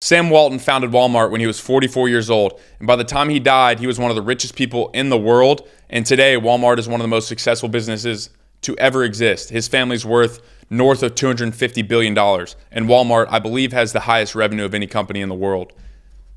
Sam Walton founded Walmart when he was 44 years old, and by the time he died, he was one of the richest people in the world, and today Walmart is one of the most successful businesses to ever exist. His family's worth north of $250 billion, and Walmart, I believe, has the highest revenue of any company in the world.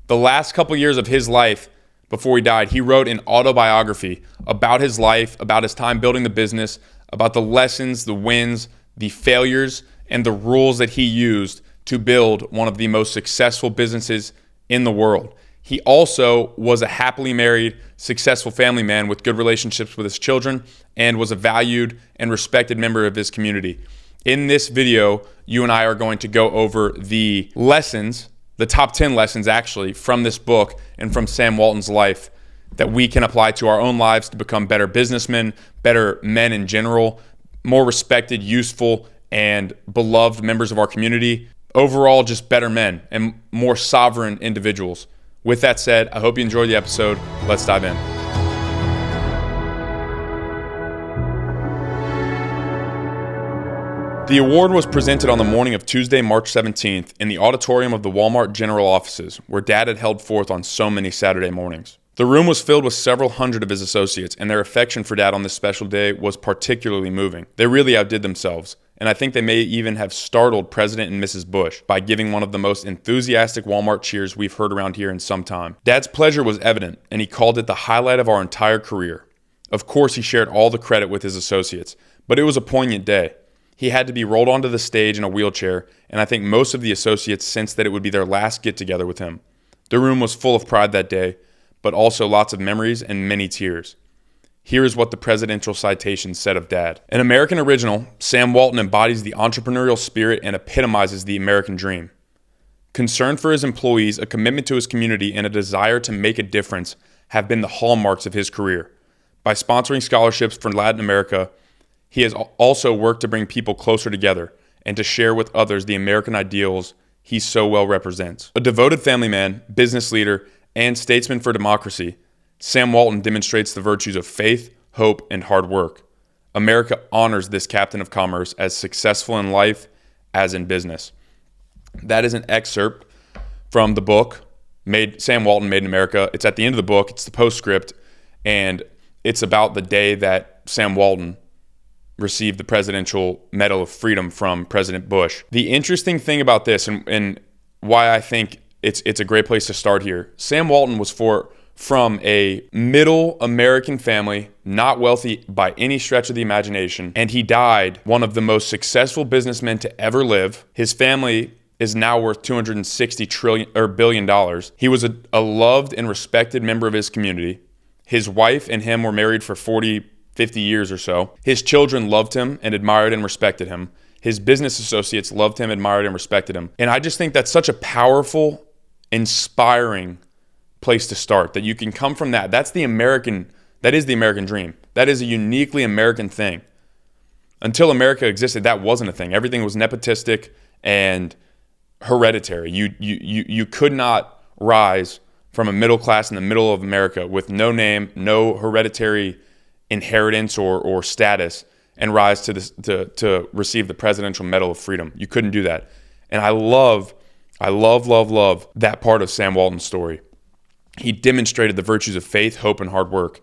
The last couple years of his life before he died, he wrote an autobiography about his life, about his time building the business, about the lessons, the wins, the failures, and the rules that he used to build one of the most successful businesses in the world. He also was a happily married, successful family man with good relationships with his children and was a valued and respected member of his community. In this video, you and I are going to go over the lessons, the top 10 lessons actually, from this book and from Sam Walton's life that we can apply to our own lives to become better businessmen, better men in general, more respected, useful, and beloved members of our community. Overall, just better men and more sovereign individuals. With that said, I hope you enjoyed the episode. Let's dive in. The award was presented on the morning of Tuesday, March 17th in the auditorium of the Walmart general offices, where Dad had held forth on so many Saturday mornings. The room was filled with several hundred of his associates, and their affection for Dad on this special day was particularly moving. They really outdid themselves, and I think they may even have startled President and Mrs. Bush by giving one of the most enthusiastic Walmart cheers we've heard around here in some time. Dad's pleasure was evident, and he called it the highlight of our entire career. Of course, he shared all the credit with his associates, but it was a poignant day. He had to be rolled onto the stage in a wheelchair, and I think most of the associates sensed that it would be their last get-together with him. The room was full of pride that day, but also lots of memories and many tears. Here is what the presidential citation said of Dad. An American original, Sam Walton embodies the entrepreneurial spirit and epitomizes the American dream. Concern for his employees, a commitment to his community, and a desire to make a difference have been the hallmarks of his career. By sponsoring scholarships for Latin America, he has also worked to bring people closer together and to share with others the American ideals he so well represents. A devoted family man, business leader, and statesman for democracy, Sam Walton demonstrates the virtues of faith, hope, and hard work. America honors this captain of commerce as successful in life as in business. That is an excerpt from the book, Sam Walton Made in America. It's at the end of the book. It's the postscript, and it's about the day that Sam Walton received the Presidential Medal of Freedom from President Bush. The interesting thing about this, and why I think it's a great place to start here, Sam Walton was from a middle American family, not wealthy by any stretch of the imagination, and he died one of the most successful businessmen to ever live. His family is now worth $260 billion. He was a loved and respected member of his community. His wife and him were married for 50 years or so. His children loved him and admired and respected him. His business associates loved him, admired, and respected him. And I just think that's such a powerful, inspiring place to start, that you can come from that. That is the American dream. That is a uniquely American thing. Until America existed, that wasn't a thing. Everything was nepotistic and hereditary. You could not rise from a middle class in the middle of America with no name, no hereditary inheritance or status, and rise to receive the Presidential Medal of Freedom. You couldn't do that. And I love that part of Sam Walton's story. He demonstrated the virtues of faith, hope, and hard work.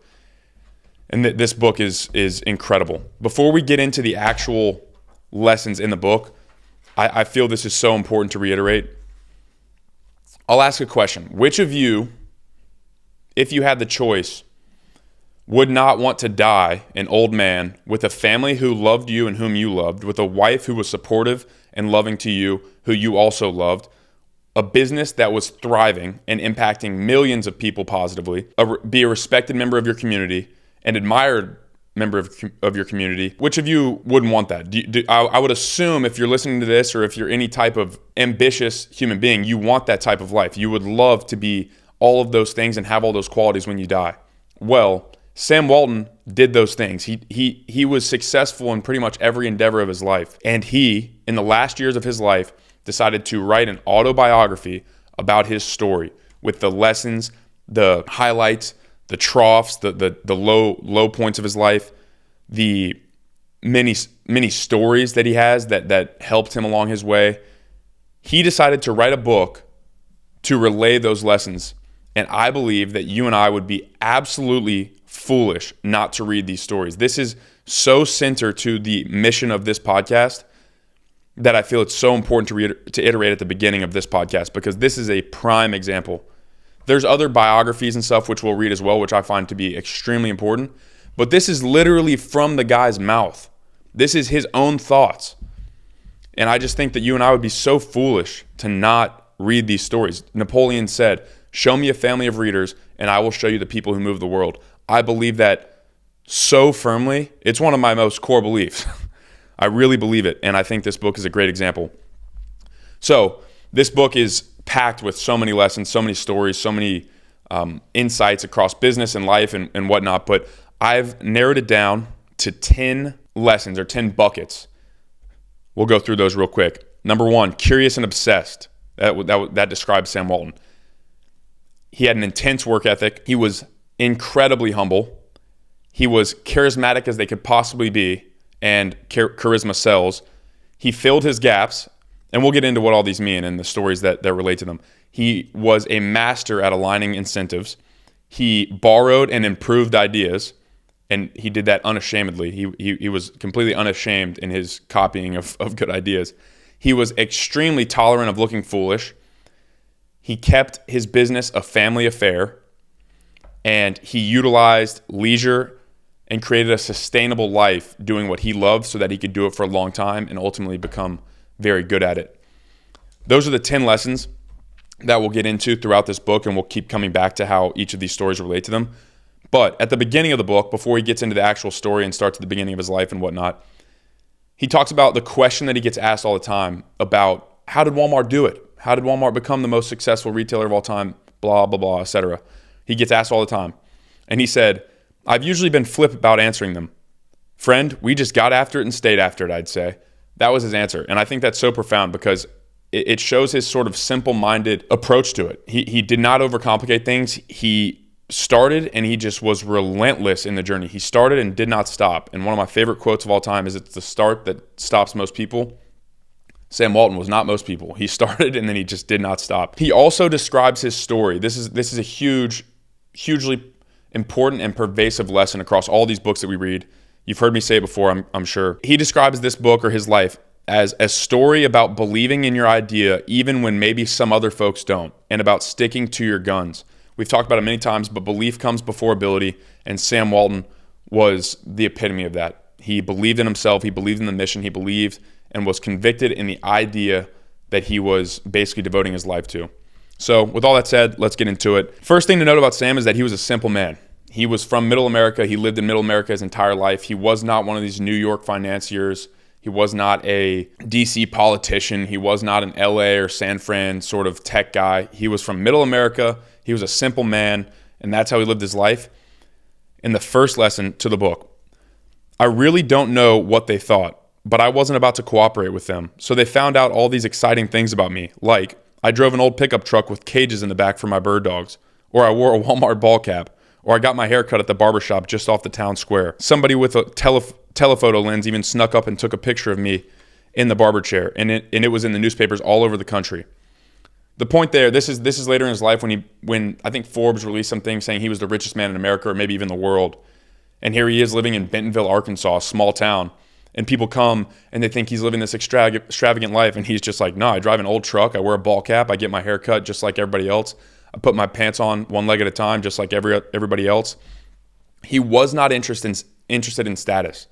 And this book is incredible. Before we get into the actual lessons in the book, I feel this is so important to reiterate. I'll ask a question. Which of you, if you had the choice, would not want to die an old man with a family who loved you and whom you loved, with a wife who was supportive and loving to you, who you also loved, a business that was thriving and impacting millions of people positively, be a respected member of your community, an admired member of your community? Which of you wouldn't want that? I would assume if you're listening to this, or if you're any type of ambitious human being, you want that type of life. You would love to be all of those things and have all those qualities when you die. Well, Sam Walton did those things. He was successful in pretty much every endeavor of his life. And he, in the last years of his life, decided to write an autobiography about his story with the lessons, the highlights, the troughs, the low points of his life, the many stories that he has that helped him along his way. He decided to write a book to relay those lessons. And I believe that you and I would be absolutely foolish not to read these stories. This is so center to the mission of this podcast that I feel it's so important to iterate at the beginning of this podcast, because this is a prime example. There's other biographies and stuff which we'll read as well, which I find to be extremely important. But this is literally from the guy's mouth. This is his own thoughts. And I just think that you and I would be so foolish to not read these stories. Napoleon said, "Show me a family of readers, and I will show you the people who move the world." I believe that so firmly. It's one of my most core beliefs. I really believe it, and I think this book is a great example. So this book is packed with so many lessons, so many stories, so many insights across business and life and whatnot, but I've narrowed it down to 10 lessons or 10 buckets. We'll go through those real quick. Number 1, curious and obsessed. That describes Sam Walton. He had an intense work ethic. He was incredibly humble. He was charismatic as they could possibly be, and charisma sells. He filled his gaps, and we'll get into what all these mean and the stories that relate to them. He was a master at aligning incentives. He borrowed and improved ideas, and he did that unashamedly. He was completely unashamed in his copying of good ideas. He was extremely tolerant of looking foolish. He kept his business a family affair, and he utilized leisure and created a sustainable life doing what he loved so that he could do it for a long time and ultimately become very good at it. Those are the 10 lessons that we'll get into throughout this book, and we'll keep coming back to how each of these stories relate to them. But at the beginning of the book, before he gets into the actual story and starts at the beginning of his life and whatnot, he talks about the question that he gets asked all the time about how did Walmart do it? How did Walmart become the most successful retailer of all time? Blah, blah, blah, etc. He gets asked all the time. And he said, "I've usually been flip about answering them. Friend, we just got after it and stayed after it," I'd say. That was his answer. And I think that's so profound because it shows his sort of simple-minded approach to it. He did not overcomplicate things. He started and he just was relentless in the journey. He started and did not stop. And one of my favorite quotes of all time is, "It's the start that stops most people." Sam Walton was not most people. He started and then he just did not stop. He also describes his story. This is a hugely important and pervasive lesson across all these books that we read. You've heard me say it before, I'm sure. He describes this book or his life as a story about believing in your idea even when maybe some other folks don't, and about sticking to your guns. We've talked about it many times, but belief comes before ability, and Sam Walton was the epitome of that. He believed in himself, he believed in the mission, he believed and was convicted in the idea that he was basically devoting his life to. So with all that said, let's get into it. First thing to note about Sam is that he was a simple man. He was from Middle America. He lived in Middle America his entire life. He was not one of these New York financiers. He was not a DC politician. He was not an LA or San Fran sort of tech guy. He was from Middle America. He was a simple man, and that's how he lived his life. In the first lesson to the book, I really don't know what they thought, but I wasn't about to cooperate with them. So they found out all these exciting things about me, like I drove an old pickup truck with cages in the back for my bird dogs, or I wore a Walmart ball cap, or I got my hair cut at the barbershop just off the town square. Somebody with a telephoto lens even snuck up and took a picture of me in the barber chair, and it was in the newspapers all over the country. The point there, this is later in his life when I think Forbes released something saying he was the richest man in America or maybe even the world. And here he is living in Bentonville, Arkansas, a small town. And people come and they think he's living this extravagant life. And he's just like, no, I drive an old truck. I wear a ball cap. I get my hair cut just like everybody else. I put my pants on one leg at a time just like everybody else. He was not interested in status.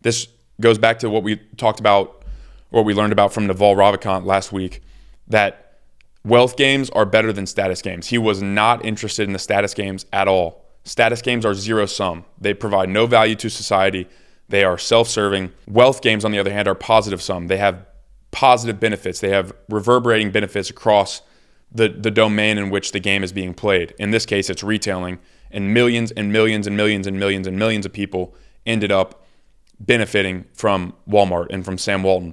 This goes back to what we talked about, or what we learned about from Naval Ravikant last week, that wealth games are better than status games. He was not interested in the status games at all. Status games are zero sum. They provide no value to society. They are self-serving. Wealth games, on the other hand, are positive sum. They have positive benefits. They have reverberating benefits across the domain in which the game is being played. In this case, it's retailing, and millions and millions and millions and millions and millions of people ended up benefiting from Walmart and from Sam Walton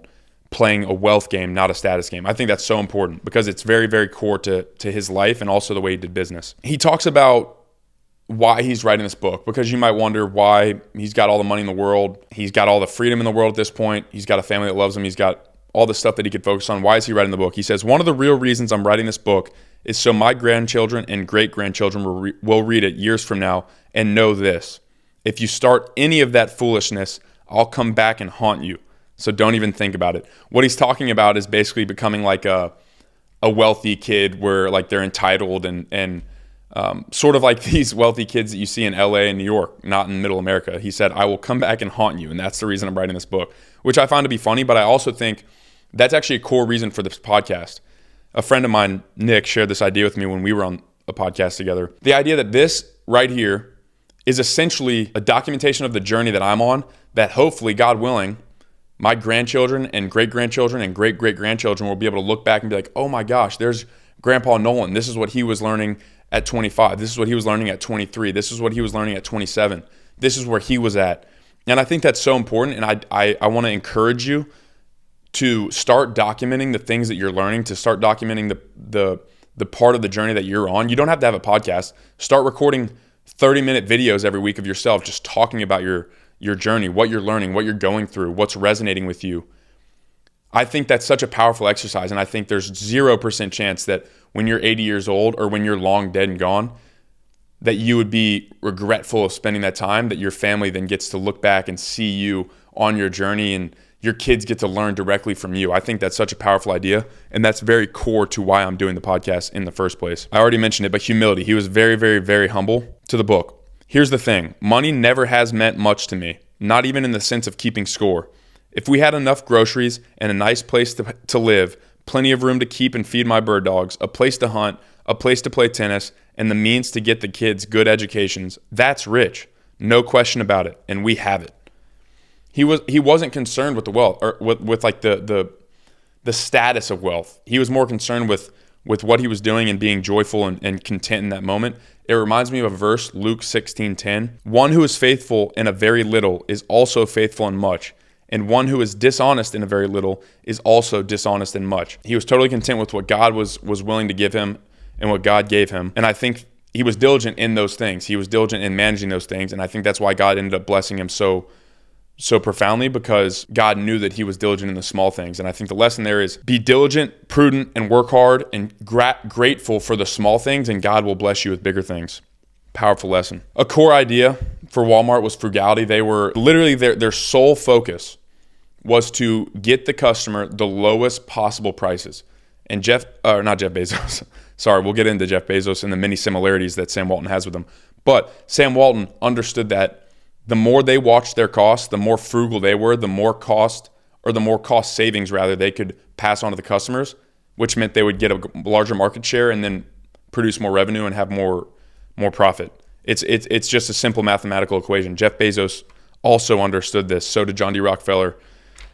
playing a wealth game, not a status game. I think that's so important because it's very, very core to his life and also the way he did business. He talks about why he's writing this book, because you might wonder why he's got all the money in the world. He's got all the freedom in the world at this point. He's got a family that loves him. He's got all the stuff that he could focus on. Why is he writing the book? He says, one of the real reasons I'm writing this book is so my grandchildren and great-grandchildren will read it years from now and know this. If you start any of that foolishness, I'll come back and haunt you. So don't even think about it. What he's talking about is basically becoming like a wealthy kid where like they're entitled and sort of like these wealthy kids that you see in LA and New York, not in middle America. He said, I will come back and haunt you. And that's the reason I'm writing this book, which I find to be funny. But I also think that's actually a core reason for this podcast. A friend of mine, Nick, shared this idea with me when we were on a podcast together. The idea that this right here is essentially a documentation of the journey that I'm on, that hopefully, God willing, my grandchildren and great-grandchildren and great-great-grandchildren will be able to look back and be like, oh my gosh, there's Grandpa Nolan. This is what he was learning at 25. This is what he was learning at 23. This is what he was learning at 27. This is where he was at. And I think that's so important. And I want to encourage you to start documenting the things that you're learning, to start documenting the part of the journey that you're on. You don't have to have a podcast. Start recording 30-minute videos every week of yourself just talking about your journey, what you're learning, what you're going through, what's resonating with you. I think that's such a powerful exercise, and I think there's 0% chance that when you're 80 years old or when you're long dead and gone, that you would be regretful of spending that time, that your family then gets to look back and see you on your journey and your kids get to learn directly from you. I think that's such a powerful idea, and that's very core to why I'm doing the podcast in the first place. I already mentioned it, but humility. He was very, very, very humble to the book. Here's the thing. Money never has meant much to me, not even in the sense of keeping score. If we had enough groceries and a nice place to live, plenty of room to keep and feed my bird dogs, a place to hunt, a place to play tennis, and the means to get the kids good educations, that's rich. No question about it, and we have it. He wasn't concerned with the wealth or with like the status of wealth. He was more concerned with what he was doing and being joyful and content in that moment. It reminds me of a verse, Luke 16:10. One who is faithful in a very little is also faithful in much, and one who is dishonest in a very little is also dishonest in much. He was totally content with what God was willing to give him and what God gave him. And I think he was diligent in those things. He was diligent in managing those things. And I think that's why God ended up blessing him so profoundly, because God knew that he was diligent in the small things. And I think the lesson there is be diligent, prudent, and work hard and grateful for the small things, and God will bless you with bigger things. Powerful lesson. A core idea for Walmart was frugality. They were literally, their sole focus was to get the customer the lowest possible prices. And not Jeff Bezos. Sorry, we'll get into Jeff Bezos and the many similarities that Sam Walton has with him. But Sam Walton understood that the more they watched their costs, the more frugal they were, the more cost savings rather they could pass on to the customers, which meant they would get a larger market share and then produce more revenue and have more profit. It's just a simple mathematical equation. Jeff Bezos also understood this. So did John D. Rockefeller,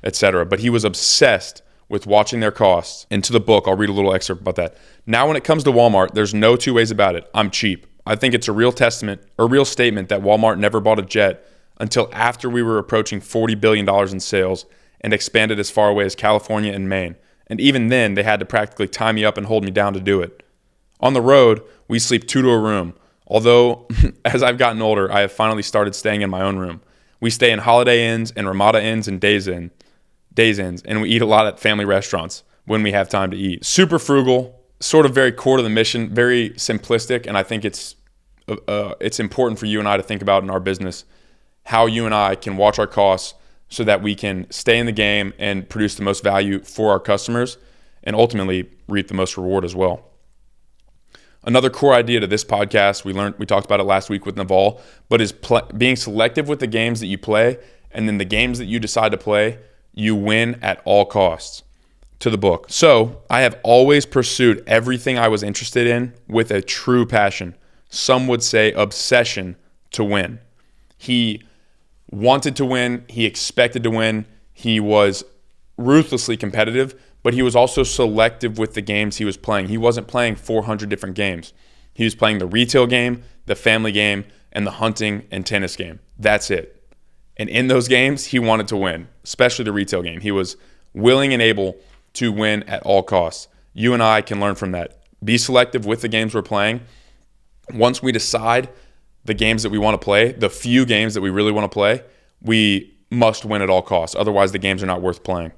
etc. But he was obsessed with watching their costs. And to the book, I'll read a little excerpt about that. Now, when it comes to Walmart, there's no two ways about it. I'm cheap. I think it's a real statement that Walmart never bought a jet until after we were approaching $40 billion in sales and expanded as far away as California and Maine. And even then, they had to practically tie me up and hold me down to do it. On the road, we sleep 2 to a room. Although, as I've gotten older, I have finally started staying in my own room. We stay in Holiday Inns and Ramada Inns and Days Inns, and we eat a lot at family restaurants when we have time to eat. Super frugal, sort of very core to the mission, very simplistic, and I think it's important for you and I to think about in our business how you and I can watch our costs so that we can stay in the game and produce the most value for our customers and ultimately reap the most reward as well. Another core idea to this podcast, we talked about it last week with Naval, but is being selective with the games that you play, and then the games that you decide to play, you win at all costs. To the book. So I have always pursued everything I was interested in with a true passion. Some would say obsession to win. He wanted to win. He expected to win. He was ruthlessly competitive, but he was also selective with the games he was playing. He wasn't playing 400 different games. He was playing the retail game, the family game, and the hunting and tennis game. That's it. And in those games, he wanted to win, especially the retail game. He was willing and able to win at all costs. You and I can learn from that. Be selective with the games we're playing. Once we decide the games that we want to play, the few games that we really want to play, we must win at all costs. Otherwise, the games are not worth playing.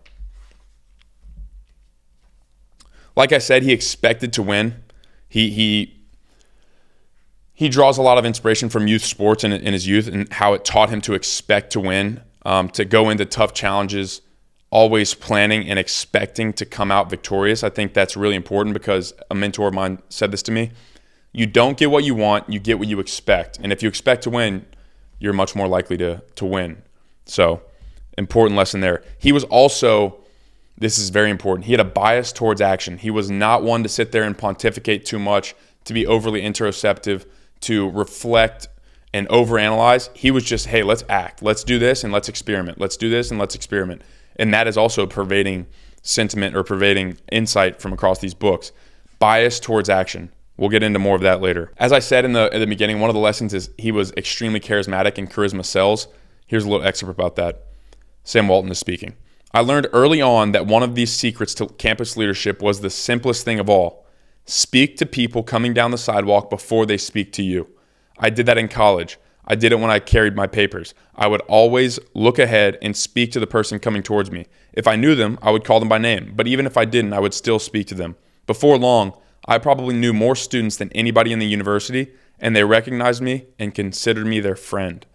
Like I said, he expected to win. He draws a lot of inspiration from youth sports in his youth and how it taught him to expect to win, to go into tough challenges, always planning and expecting to come out victorious. I think that's really important because a mentor of mine said this to me. You don't get what you want, you get what you expect. And if you expect to win, you're much more likely to win. So, important lesson there. He was also, this is very important, he had a bias towards action. He was not one to sit there and pontificate too much, to be overly interoceptive, to reflect and overanalyze. He was just, hey, let's act. Let's do this and let's experiment. Let's do this and let's experiment. And that is also a pervading sentiment or pervading insight from across these books. Bias towards action. We'll get into more of that later. As I said in the beginning, one of the lessons is he was extremely charismatic and charisma sells. Here's a little excerpt about that. Sam Walton is speaking. I learned early on that one of these secrets to campus leadership was the simplest thing of all. Speak to people coming down the sidewalk before they speak to you. I did that in college. I did it when I carried my papers. I would always look ahead and speak to the person coming towards me. If I knew them, I would call them by name. But even if I didn't, I would still speak to them. Before long, I probably knew more students than anybody in the university, and they recognized me and considered me their friend.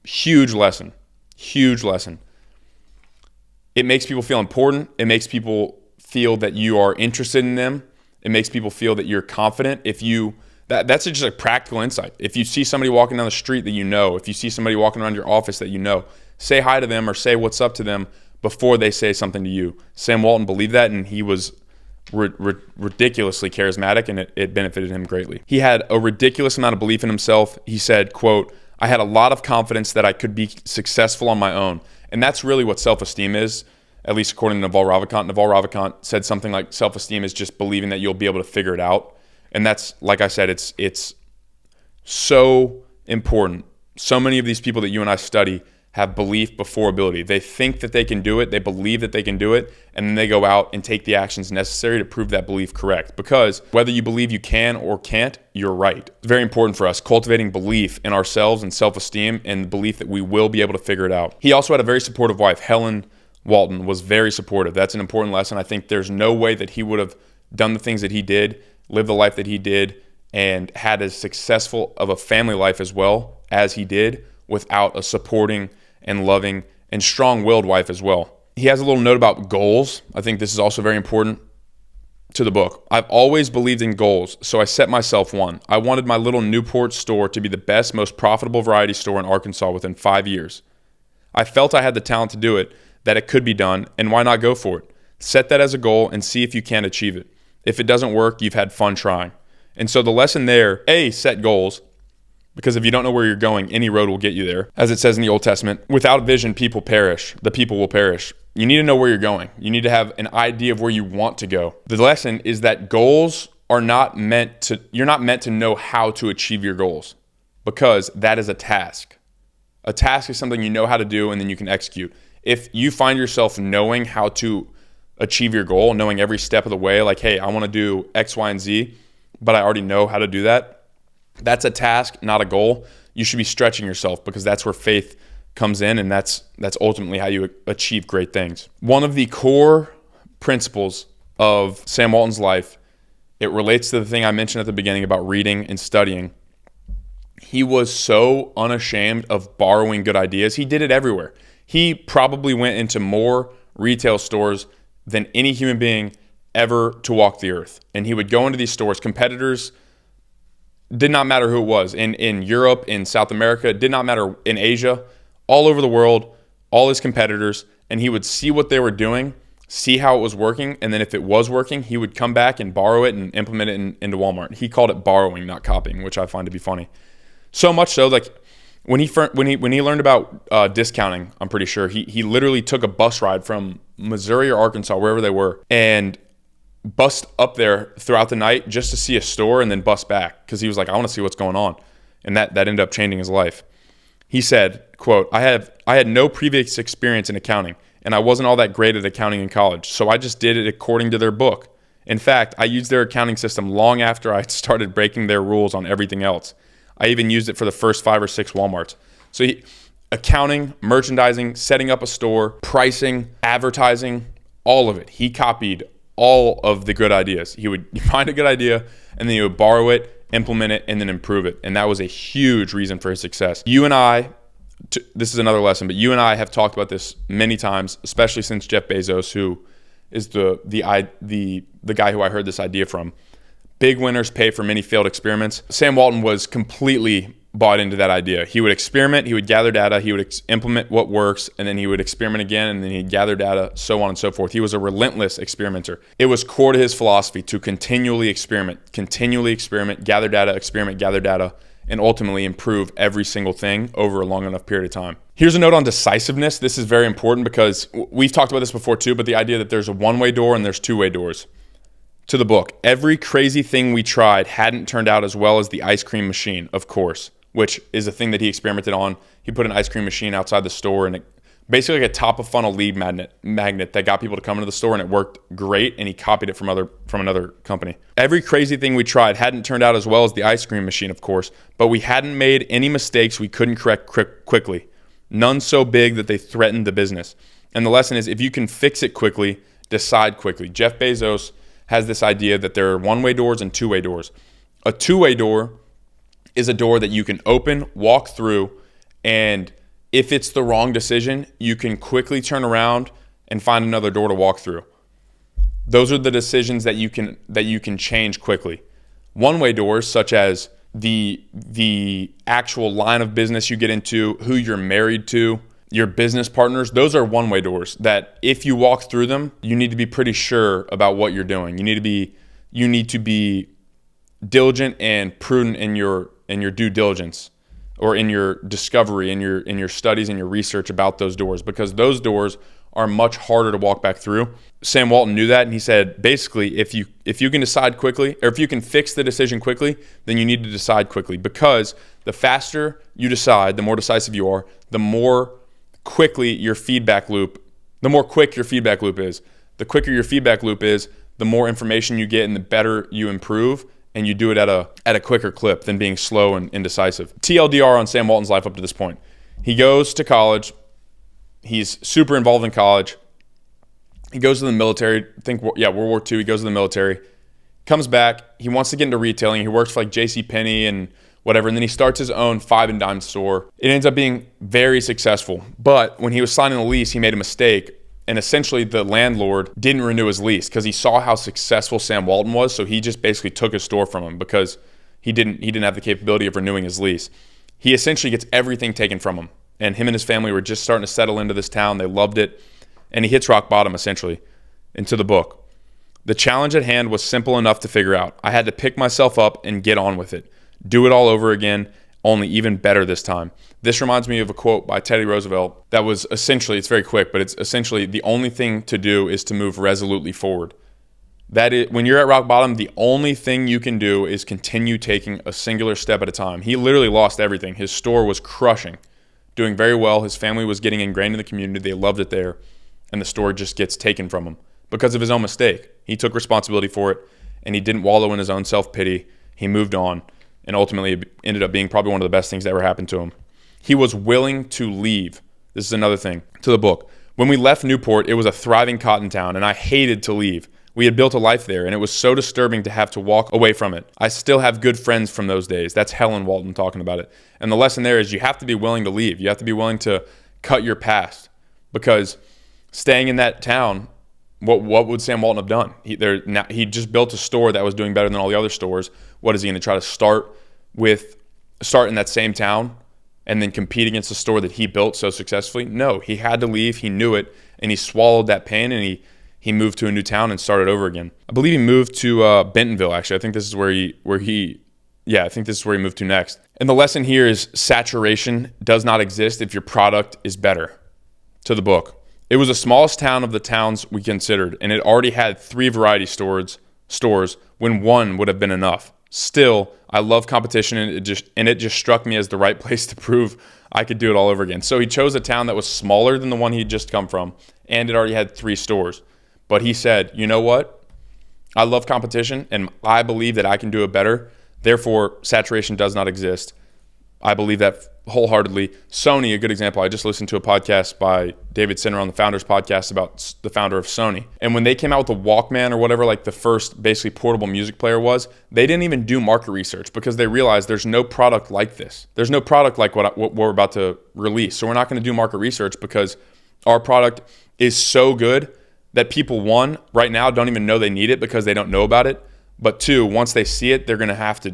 Huge lesson. Huge lesson. It makes people feel important. It makes people feel that you are interested in them. It makes people feel that you're confident. That's just a practical insight. If you see somebody walking down the street that you know, if you see somebody walking around your office that you know, say hi to them or say what's up to them before they say something to you. Sam Walton believed that, and he was ridiculously charismatic, and it benefited him greatly. He had a ridiculous amount of belief in himself. He said, quote, I had a lot of confidence that I could be successful on my own. And that's really what self-esteem is, at least according to Naval Ravikant. Naval Ravikant said something like self-esteem is just believing that you'll be able to figure it out. And that's, like I said, it's so important. So many of these people that you and I study have belief before ability. They think that they can do it. They believe that they can do it. And then they go out and take the actions necessary to prove that belief correct. Because whether you believe you can or can't, you're right. It's very important for us, cultivating belief in ourselves and self-esteem and the belief that we will be able to figure it out. He also had a very supportive wife. Helen Walton was very supportive. That's an important lesson. I think there's no way that he would have done the things that he did, lived the life that he did, and had as successful of a family life as well as he did without a supporting and loving and strong-willed wife as well. He has a little note about goals. I think this is also very important to the book. I've always believed in goals, so I set myself one. I wanted my little Newport store to be the best, most profitable variety store in Arkansas within 5 years. I felt I had the talent to do it, that it could be done, and why not go for it? Set that as a goal and see if you can achieve it. If it doesn't work, you've had fun trying. And so the lesson there, A, set goals, because if you don't know where you're going, any road will get you there. As it says in the Old Testament, without vision, people perish. The people will perish. You need to know where you're going. You need to have an idea of where you want to go. The lesson is that goals are not meant to, you're not meant to know how to achieve your goals, because that is a task. A task is something you know how to do and then you can execute. If you find yourself knowing how to achieve your goal, knowing every step of the way, like, hey, I want to do X, Y, and Z, but I already know how to do that, that's a task, not a goal. You should be stretching yourself, because that's where faith comes in, and that's ultimately how you achieve great things. One of the core principles of Sam Walton's life, it relates to the thing I mentioned at the beginning about reading and studying. He was so unashamed of borrowing good ideas. He did it everywhere. He probably went into more retail stores than any human being ever to walk the earth. And he would go into these stores. Competitors, did not matter who it was, in Europe, in South America, it did not matter, in Asia, all over the world, all his competitors, and he would see what they were doing, see how it was working, and then if it was working, he would come back and borrow it and implement it into Walmart. He called it borrowing, not copying, which I find to be funny. So much so, like when he learned about discounting, I'm pretty sure he literally took a bus ride from Missouri or Arkansas, wherever they were, and bust up there throughout the night just to see a store and then bust back, because he was like, I want to see what's going on. And that ended up changing his life. He said, quote, I had no previous experience in accounting, and I wasn't all that great at accounting in college, so I just did it according to their book. In fact, I used their accounting system long after I started breaking their rules on everything else. I even used it for the first 5 or 6 Walmarts. So accounting, merchandising, setting up a store, pricing, advertising, all of it. He copied all of the good ideas. He would find a good idea, and then he would borrow it, implement it, and then improve it. And that was a huge reason for his success. You and I, this is another lesson, but you and I have talked about this many times, especially since Jeff Bezos, who is the guy who I heard this idea from. Big winners pay for many failed experiments. Sam Walton was completely bought into that idea. He would experiment, he would gather data, he would implement what works, and then he would experiment again, and then he'd gather data, so on and so forth. He was a relentless experimenter. It was core to his philosophy to continually experiment, gather data, and ultimately improve every single thing over a long enough period of time. Here's a note on decisiveness. This is very important because we've talked about this before too, but the idea that there's a one-way door and there's two-way doors. To the book, every crazy thing we tried hadn't turned out as well as the ice cream machine, of course, which is a thing that he experimented on. He put an ice cream machine outside the store, and it basically like a top of funnel lead magnet that got people to come into the store, and it worked great, and he copied it from another company. Every crazy thing we tried hadn't turned out as well as the ice cream machine, of course, but we hadn't made any mistakes we couldn't correct quickly. None so big that they threatened the business. And the lesson is, if you can fix it quickly, decide quickly. Jeff Bezos has this idea that there are one-way doors and two-way doors. A two-way door is a door that you can open, walk through, and if it's the wrong decision, you can quickly turn around and find another door to walk through. Those are the decisions that you can change quickly. One-way doors, such as the actual line of business you get into, who you're married to, your business partners, those are one-way doors that if you walk through them, you need to be pretty sure about what you're doing. You need to be diligent and prudent in your due diligence, or in your discovery, in your studies and your research about those doors, because those doors are much harder to walk back through. Sam Walton knew that, and he said, basically, if you can decide quickly, or if you can fix the decision quickly, then you need to decide quickly, because the faster you decide, the more decisive you are, the more quick your feedback loop is. The quicker your feedback loop is, the more information you get and the better you improve, and you do it at a quicker clip than being slow and indecisive. TLDR on Sam Walton's life up to this point. He goes to college. He's super involved in college. He goes to the military. World War II. He goes to the military. Comes back. He wants to get into retailing. He works for like JCPenney and whatever, and then he starts his own five and dime store. It ends up being very successful. But when he was signing the lease, he made a mistake. And essentially the landlord didn't renew his lease because he saw how successful Sam Walton was. So he just basically took his store from him because he didn't have the capability of renewing his lease. He essentially gets everything taken from him. And him and his family were just starting to settle into this town. They loved it. And he hits rock bottom, essentially, into the book. The challenge at hand was simple enough to figure out. I had to pick myself up and get on with it. Do it all over again, only even better this time. This reminds me of a quote by Teddy Roosevelt that was essentially, it's very quick, but it's essentially the only thing to do is to move resolutely forward. That is, when you're at rock bottom, the only thing you can do is continue taking a singular step at a time. He literally lost everything. His store was crushing, doing very well. His family was getting ingrained in the community. They loved it there. And the store just gets taken from him because of his own mistake. He took responsibility for it, and he didn't wallow in his own self-pity. He moved on, and ultimately it ended up being probably one of the best things that ever happened to him. He was willing to leave. This is another thing to the book. When we left Newport, it was a thriving cotton town, and I hated to leave. We had built a life there, and it was so disturbing to have to walk away from it. I still have good friends from those days. That's Helen Walton talking about it. And the lesson there is you have to be willing to leave. You have to be willing to cut your past, because staying in that town, what would Sam Walton have done? He just built a store that was doing better than all the other stores. What is he going to try to start in that same town and then compete against the store that he built so successfully? No, he had to leave. He knew it, and he swallowed that pain, and he moved to a new town and started over again. I believe he moved to Bentonville, actually. I think this is where he moved to next. And the lesson here is saturation does not exist if your product is better. To the book. It was the smallest town of the towns we considered, and it already had 3 variety stores when one would have been enough. Still, I love competition, and it just struck me as the right place to prove I could do it all over again. So he chose a town that was smaller than the one he'd just come from, and it already had 3 stores. But he said, you know what? I love competition, and I believe that I can do it better. Therefore, saturation does not exist. I believe that wholeheartedly. Sony, a good example. I just listened to a podcast by David Sinner on the Founders Podcast about the founder of Sony. And when they came out with the Walkman or whatever, like the first basically portable music player was, they didn't even do market research because they realized there's no product like this. There's no product like what we're about to release. So we're not going to do market research because our product is so good that people, one, right now don't even know they need it because they don't know about it. But two, once they see it, they're going to have to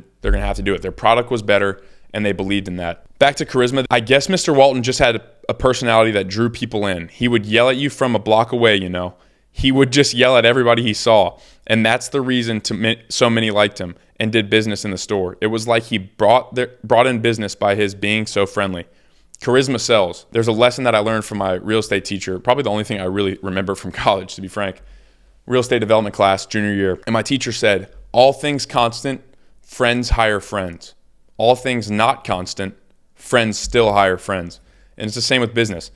do it. Their product was better, and they believed in that. Back to charisma, I guess Mr. Walton just had a personality that drew people in. He would yell at you from a block away, you know. He would just yell at everybody he saw. And that's the reason so many liked him and did business in the store. It was like he brought in business by his being so friendly. Charisma sells. There's a lesson that I learned from my real estate teacher, probably the only thing I really remember from college, to be frank. Real estate development class, junior year. And my teacher said, all things constant, friends hire friends. All things not constant, friends still hire friends. And it's the same with business.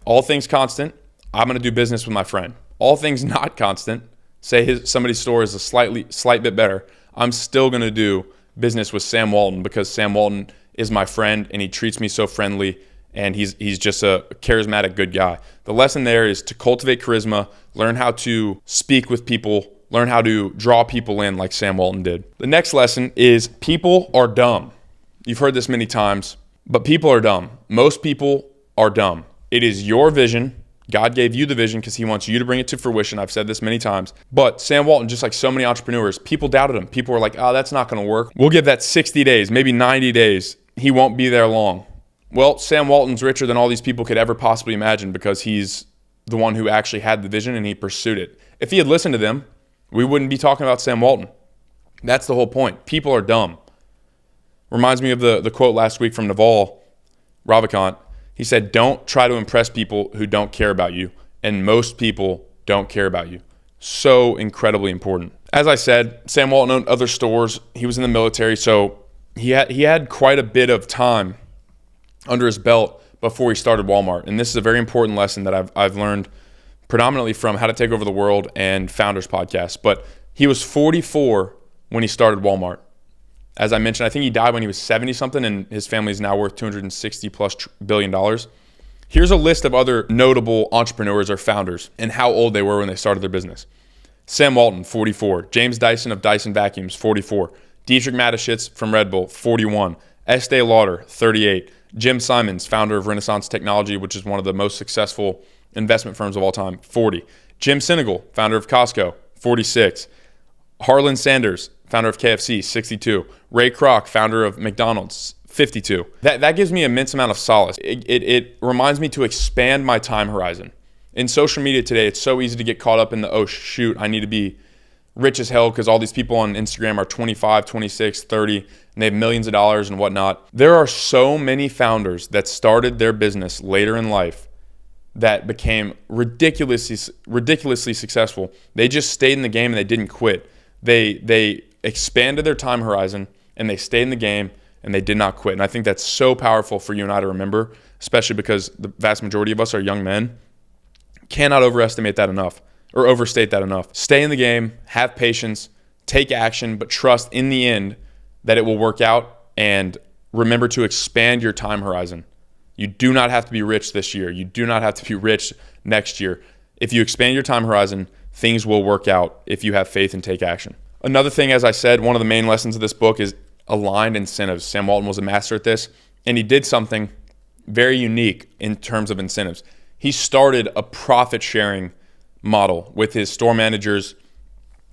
All things constant, I'm going to do business with my friend. All things not constant, say somebody's store is a slight bit better, I'm still going to do business with Sam Walton because Sam Walton is my friend and he treats me so friendly and he's just a charismatic, good guy. The lesson there is to cultivate charisma, learn how to speak with people, learn how to draw people in like Sam Walton did. The next lesson is people are dumb. You've heard this many times, but people are dumb. Most people are dumb. It is your vision. God gave you the vision because he wants you to bring it to fruition. I've said this many times. But Sam Walton, just like so many entrepreneurs, people doubted him. People were like, oh, that's not going to work. We'll give that 60 days, maybe 90 days. He won't be there long. Well, Sam Walton's richer than all these people could ever possibly imagine because he's the one who actually had the vision and he pursued it. If he had listened to them, we wouldn't be talking about Sam Walton. That's the whole point. People are dumb. Reminds me of the quote last week from Naval Ravikant. He said, don't try to impress people who don't care about you. And most people don't care about you. So incredibly important. As I said, Sam Walton owned other stores. He was in the military, so he had quite a bit of time under his belt before he started Wal-Mart. And this is a very important lesson that I've learned predominantly from How to Take Over the World and Founders Podcast. But he was 44 when he started Wal-Mart. As I mentioned, I think he died when he was 70-something, and his family is now worth $260+ billion. Here's a list of other notable entrepreneurs or founders and how old they were when they started their business. Sam Walton, 44. James Dyson of Dyson Vacuums, 44. Dietrich Mateschitz from Red Bull, 41. Estee Lauder, 38. Jim Simons, founder of Renaissance Technology, which is one of the most successful investment firms of all time, 40. Jim Sinegal, founder of Costco, 46. Harlan Sanders, founder of KFC, 62. Ray Kroc, founder of McDonald's, 52. That gives me an immense amount of solace. It reminds me to expand my time horizon. In social media today, it's so easy to get caught up in the, oh, shoot, I need to be rich as hell because all these people on Instagram are 25, 26, 30, and they have millions of dollars and whatnot. There are so many founders that started their business later in life that became ridiculously successful. They just stayed in the game and they didn't quit. They expanded their time horizon and they stayed in the game and they did not quit. And I think that's so powerful for you and I to remember, especially because the vast majority of us are young men. Cannot overestimate that enough or overstate that enough. Stay in the game, have patience, take action, but trust in the end that it will work out, and remember to expand your time horizon. You do not have to be rich this year. You do not have to be rich next year. If you expand your time horizon, things will work out if you have faith and take action. Another thing, as I said, one of the main lessons of this book is aligned incentives. Sam Walton was a master at this, and he did something very unique in terms of incentives. He started a profit-sharing model with his store managers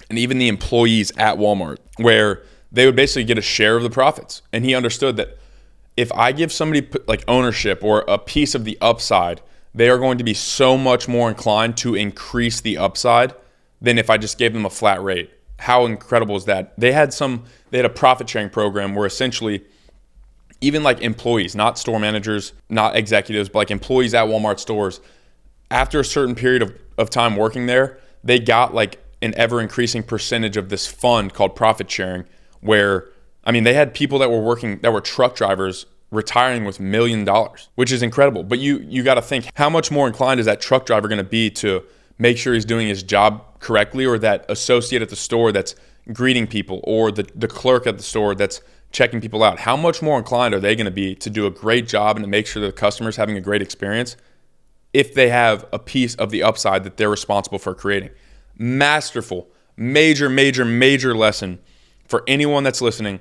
and even the employees at Walmart, where they would basically get a share of the profits. And he understood that if I give somebody like ownership or a piece of the upside, they are going to be so much more inclined to increase the upside than if I just gave them a flat rate. How incredible is that? They had a profit sharing program where essentially even like employees, not store managers, not executives, but like employees at Walmart stores, after a certain period of time working there, they got like an ever increasing percentage of this fund called profit sharing, where, I mean, they had people that were truck drivers retiring with $1 million, which is incredible. But you got to think, how much more inclined is that truck driver going to be to make sure he's doing his job correctly, or that associate at the store that's greeting people, or the clerk at the store that's checking people out, how much more inclined are they going to be to do a great job and to make sure that the customer's having a great experience if they have a piece of the upside that they're responsible for creating? Masterful, major lesson for anyone that's listening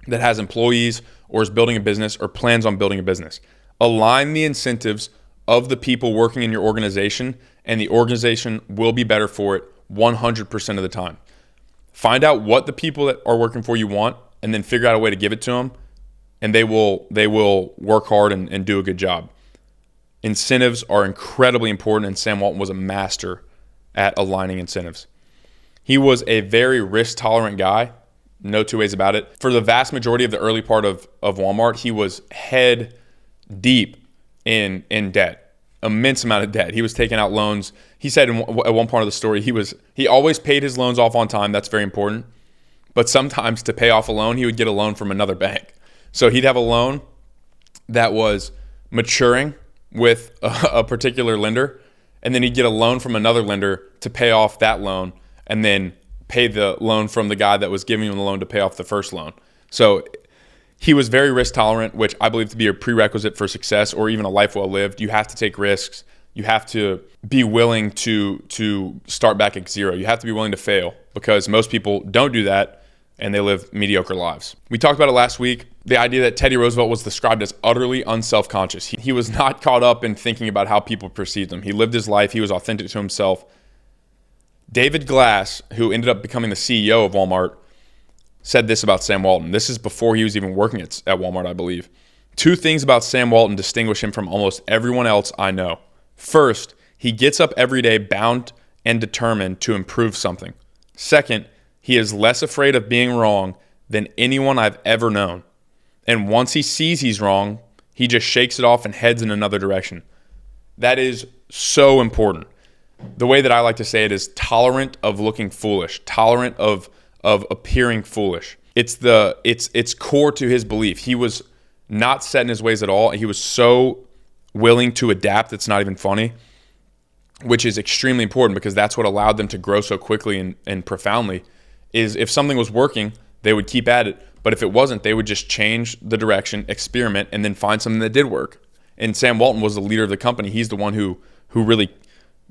that has employees or is building a business or plans on building a business. Align the incentives of the people working in your organization, and the organization will be better for it 100% of the time. Find out what the people that are working for you want, and then figure out a way to give it to them, and they will work hard and do a good job. Incentives are incredibly important, and Sam Walton was a master at aligning incentives. He was a very risk-tolerant guy, no two ways about it. For the vast majority of the early part of Walmart, he was head deep in debt, immense amount of debt. He was taking out loans. He said at one part of the story, he always paid his loans off on time. That's very important. But sometimes to pay off a loan, he would get a loan from another bank. So he'd have a loan that was maturing with a particular lender, and then he'd get a loan from another lender to pay off that loan, and then pay the loan from the guy that was giving him the loan to pay off the first loan. So he was very risk tolerant, which I believe to be a prerequisite for success or even a life well lived. You have to take risks. You have to be willing to start back at zero. You have to be willing to fail, because most people don't do that and they live mediocre lives. We talked about it last week, the idea that Teddy Roosevelt was described as utterly unself-conscious. He was not caught up in thinking about how people perceived him. He lived his life. He was authentic to himself. David Glass, who ended up becoming the CEO of Walmart, said this about Sam Walton. This is before he was even working at Walmart, I believe. 2 things about Sam Walton distinguish him from almost everyone else I know. First, he gets up every day bound and determined to improve something. Second, he is less afraid of being wrong than anyone I've ever known. And once he sees he's wrong, he just shakes it off and heads in another direction. That is so important. The way that I like to say it is tolerant of looking foolish, tolerant of appearing foolish. It's core to his belief. He was not set in his ways at all. He was so willing to adapt, it's not even funny, which is extremely important, because that's what allowed them to grow so quickly and profoundly. Is if something was working, they would keep at it. But if it wasn't, they would just change the direction, experiment, and then find something that did work. And Sam Walton was the leader of the company. He's the one who really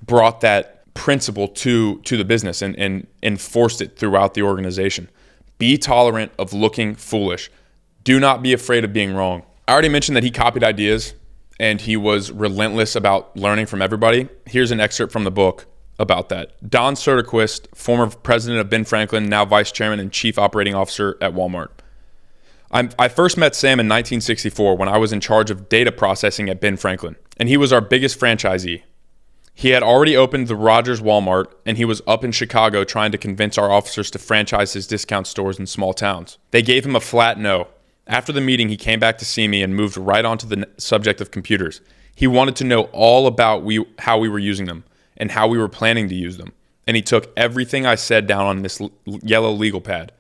brought that principle to the business and enforced it throughout the organization. Be tolerant of looking foolish. Do not be afraid of being wrong. I already mentioned that he copied ideas and he was relentless about learning from everybody. Here's an excerpt from the book about that. Don Soderquist, former president of Ben Franklin, now vice chairman and chief operating officer at Walmart. I first met Sam in 1964 when I was in charge of data processing at Ben Franklin, and he was our biggest franchisee. He had already opened the Rogers Wal-Mart, and he was up in Chicago trying to convince our officers to franchise his discount stores in small towns. They gave him a flat no. After the meeting, he came back to see me and moved right on to the subject of computers. He wanted to know all about how we were using them and how we were planning to use them. And he took everything I said down on this yellow legal pad.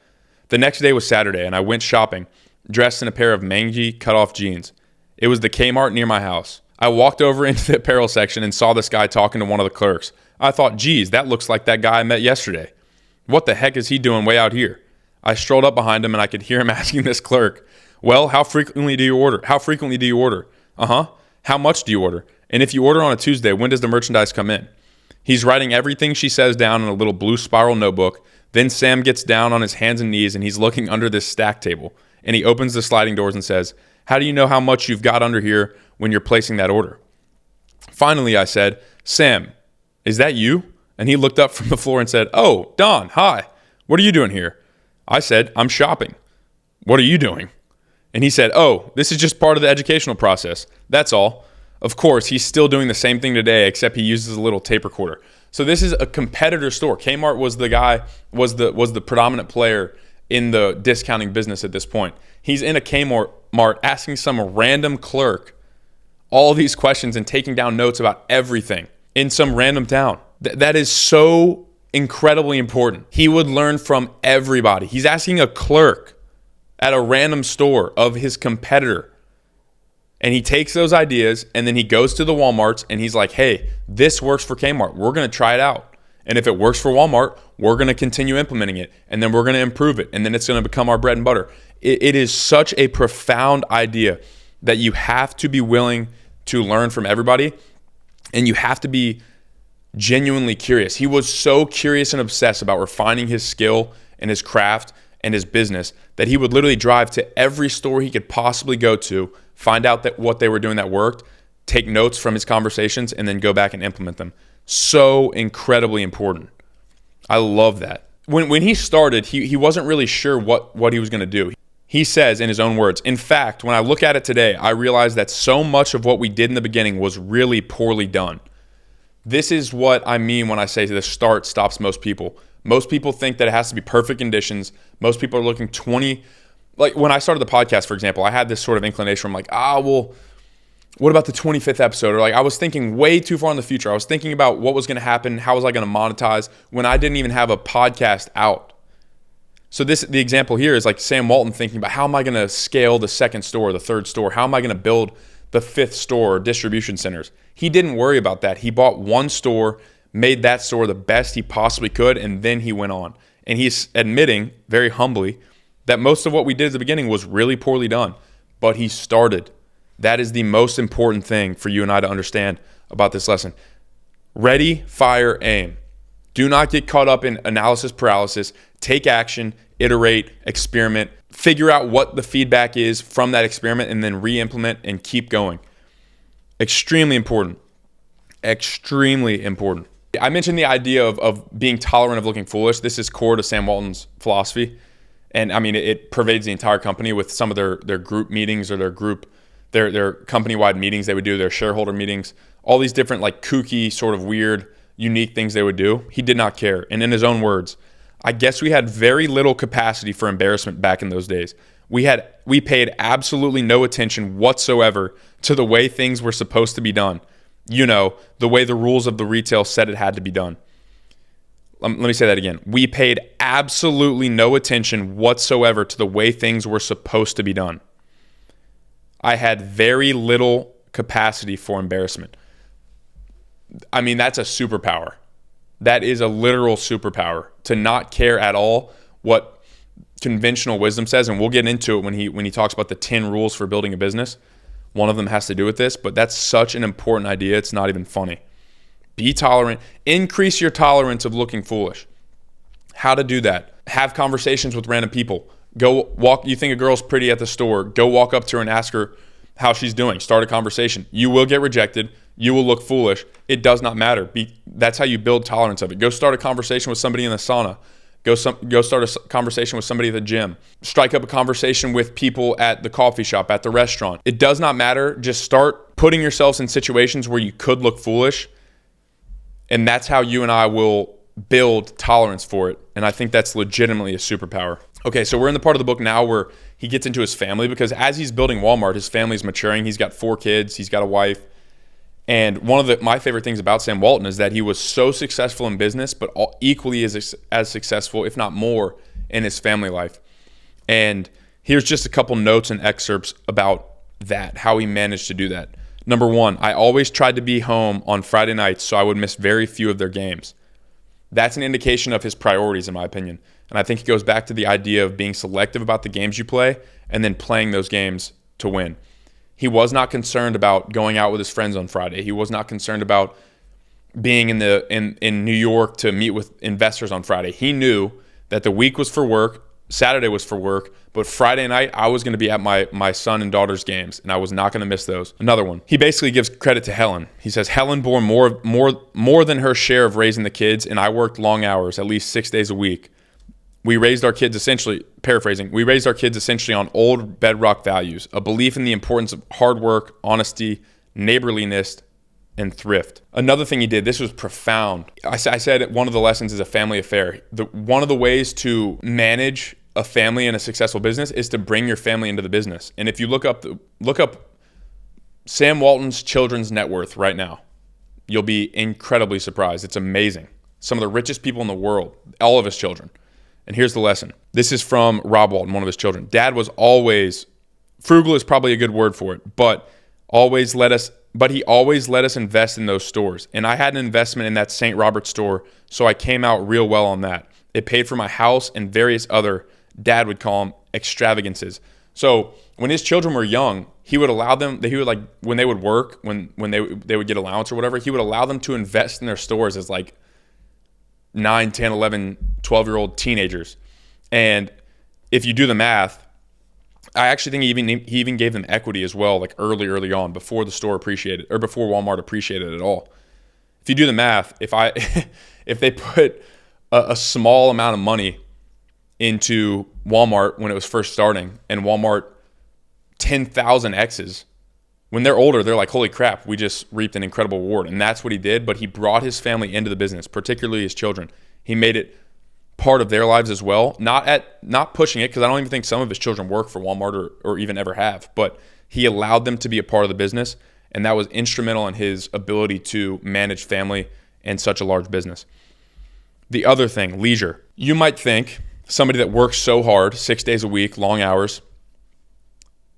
The next day was Saturday, and I went shopping, dressed in a pair of mangy cut-off jeans. It was the Kmart near my house. I walked over into the apparel section and saw this guy talking to one of the clerks. I thought, geez, that looks like that guy I met yesterday. What the heck is he doing way out here? I strolled up behind him and I could hear him asking this clerk, well, how frequently do you order? Uh-huh. How much do you order? And if you order on a Tuesday, when does the merchandise come in? He's writing everything she says down in a little blue spiral notebook. Then Sam gets down on his hands and knees and he's looking under this stack table. And he opens the sliding doors and says, how do you know how much you've got under here when you're placing that order? Finally, I said, Sam, is that you? And he looked up from the floor and said, oh, Don, hi. What are you doing here? I said, I'm shopping. What are you doing? And he said, oh, this is just part of the educational process. That's all. Of course, he's still doing the same thing today, except he uses a little tape recorder. So this is a competitor store. Kmart was the predominant player in the discounting business at this point. He's in a Kmart asking some random clerk all these questions and taking down notes about everything in some random town. That is so incredibly important. He would learn from everybody. He's asking a clerk at a random store of his competitor. And he takes those ideas and then he goes to the Walmarts and he's like, hey, this works for Kmart. We're going to try it out. And if it works for Walmart, we're going to continue implementing it. And then we're going to improve it. And then it's going to become our bread and butter. It is such a profound idea that you have to be willing to learn from everybody, and you have to be genuinely curious. He was so curious and obsessed about refining his skill and his craft and his business that he would literally drive to every store he could possibly go to, find out that what they were doing that worked, take notes from his conversations, and then go back and implement them. So incredibly important. I love that. When he started, he wasn't really sure what he was going to do. He says in his own words, "In fact, when I look at it today, I realize that so much of what we did in the beginning was really poorly done." This is what I mean when I say the start stops most people. Most people think that it has to be perfect conditions. Most people are looking like when I started the podcast, for example, I had this sort of inclination. I'm like, well, what about the 25th episode? Or like I was thinking way too far in the future. I was thinking about what was going to happen, how was I going to monetize when I didn't even have a podcast out. So the example here is like Sam Walton thinking about how am I going to scale the second store, the third store? How am I going to build the fifth store or distribution centers? He didn't worry about that. He bought one store, made that store the best he possibly could, and then he went on. And he's admitting very humbly that most of what we did at the beginning was really poorly done, but he started. That is the most important thing for you and I to understand about this lesson. Ready, fire, aim. Do not get caught up in analysis paralysis. Take action, iterate, experiment, figure out what the feedback is from that experiment, and then re-implement and keep going. Extremely important. Extremely important. I mentioned the idea of being tolerant of looking foolish. This is core to Sam Walton's philosophy. And I mean, it pervades the entire company with some of their group meetings or their company-wide meetings they would do, their shareholder meetings, all these different like kooky, sort of weird, unique things they would do. He did not care. And in his own words, I guess we had very little capacity for embarrassment back in those days. We paid absolutely no attention whatsoever to the way things were supposed to be done. You know, the way the rules of the retail said it had to be done. Let me say that again. We paid absolutely no attention whatsoever to the way things were supposed to be done. I had very little capacity for embarrassment. I mean, that's a superpower. That is a literal superpower, to not care at all what conventional wisdom says. And we'll get into it when he talks about the 10 rules for building a business. One of them has to do with this, but that's such an important idea. It's not even funny. Be tolerant. Increase your tolerance of looking foolish. How to do that? Have conversations with random people. Go walk. You think a girl's pretty at the store. Go walk up to her and ask her how she's doing. Start a conversation. You will get rejected. You will look foolish. It does not matter. That's how you build tolerance of it. Go start a conversation with somebody in the sauna. Go start a conversation with somebody at the gym. Strike up a conversation with people at the coffee shop, at the restaurant. It does not matter. Just start putting yourselves in situations where you could look foolish. And that's how you and I will build tolerance for it. And I think that's legitimately a superpower. Okay, so we're in the part of the book now where he gets into his family, because as he's building Wal-Mart, his family's maturing. He's got 4 kids. He's got a wife. And one of my favorite things about Sam Walton is that he was so successful in business, but equally as successful, if not more, in his family life. And here's just a couple notes and excerpts about that, how he managed to do that. Number 1, I always tried to be home on Friday nights so I would miss very few of their games. That's an indication of his priorities, in my opinion. And I think it goes back to the idea of being selective about the games you play and then playing those games to win. He was not concerned about going out with his friends on Friday. He was not concerned about being in New York to meet with investors on Friday. He knew that the week was for work, Saturday was for work, but Friday night I was going to be at my son and daughter's games, and I was not going to miss those. Another one. He basically gives credit to Helen. He says, Helen bore more than her share of raising the kids, and I worked long hours, at least 6 days a week. We raised our kids essentially, paraphrasing, we raised our kids essentially on old bedrock values, a belief in the importance of hard work, honesty, neighborliness, and thrift. Another thing he did, this was profound. I said one of the lessons is a family affair. One of the ways to manage a family in a successful business is to bring your family into the business. And if you look up Sam Walton's children's net worth right now, you'll be incredibly surprised. It's amazing. Some of the richest people in the world, all of his children. And here's the lesson. This is from Rob Walton, one of his children. Dad was always, frugal is probably a good word for it, but he always let us invest in those stores. And I had an investment in that St. Robert store, so I came out real well on that. It paid for my house and various other Dad would call them extravagances. So when his children were young, he would allow them, like when they would work, when they would get allowance or whatever, he would allow them to invest in their stores as like 9, 10, 11, 12-year-old teenagers. And if you do the math, I actually think he even gave them equity as well, like early on, before the store appreciated, or before Walmart appreciated at all. If you do the math, if they put a small amount of money into Walmart when it was first starting, and Walmart 10,000 X's, when they're older, they're like, holy crap, we just reaped an incredible reward. And that's what he did. But he brought his family into the business, particularly his children. He made it part of their lives as well, not pushing it, because I don't even think some of his children work for Walmart or even ever have, but he allowed them to be a part of the business, and that was instrumental in his ability to manage family and such a large business. The other thing, leisure. You might think somebody that works so hard, 6 days a week, long hours,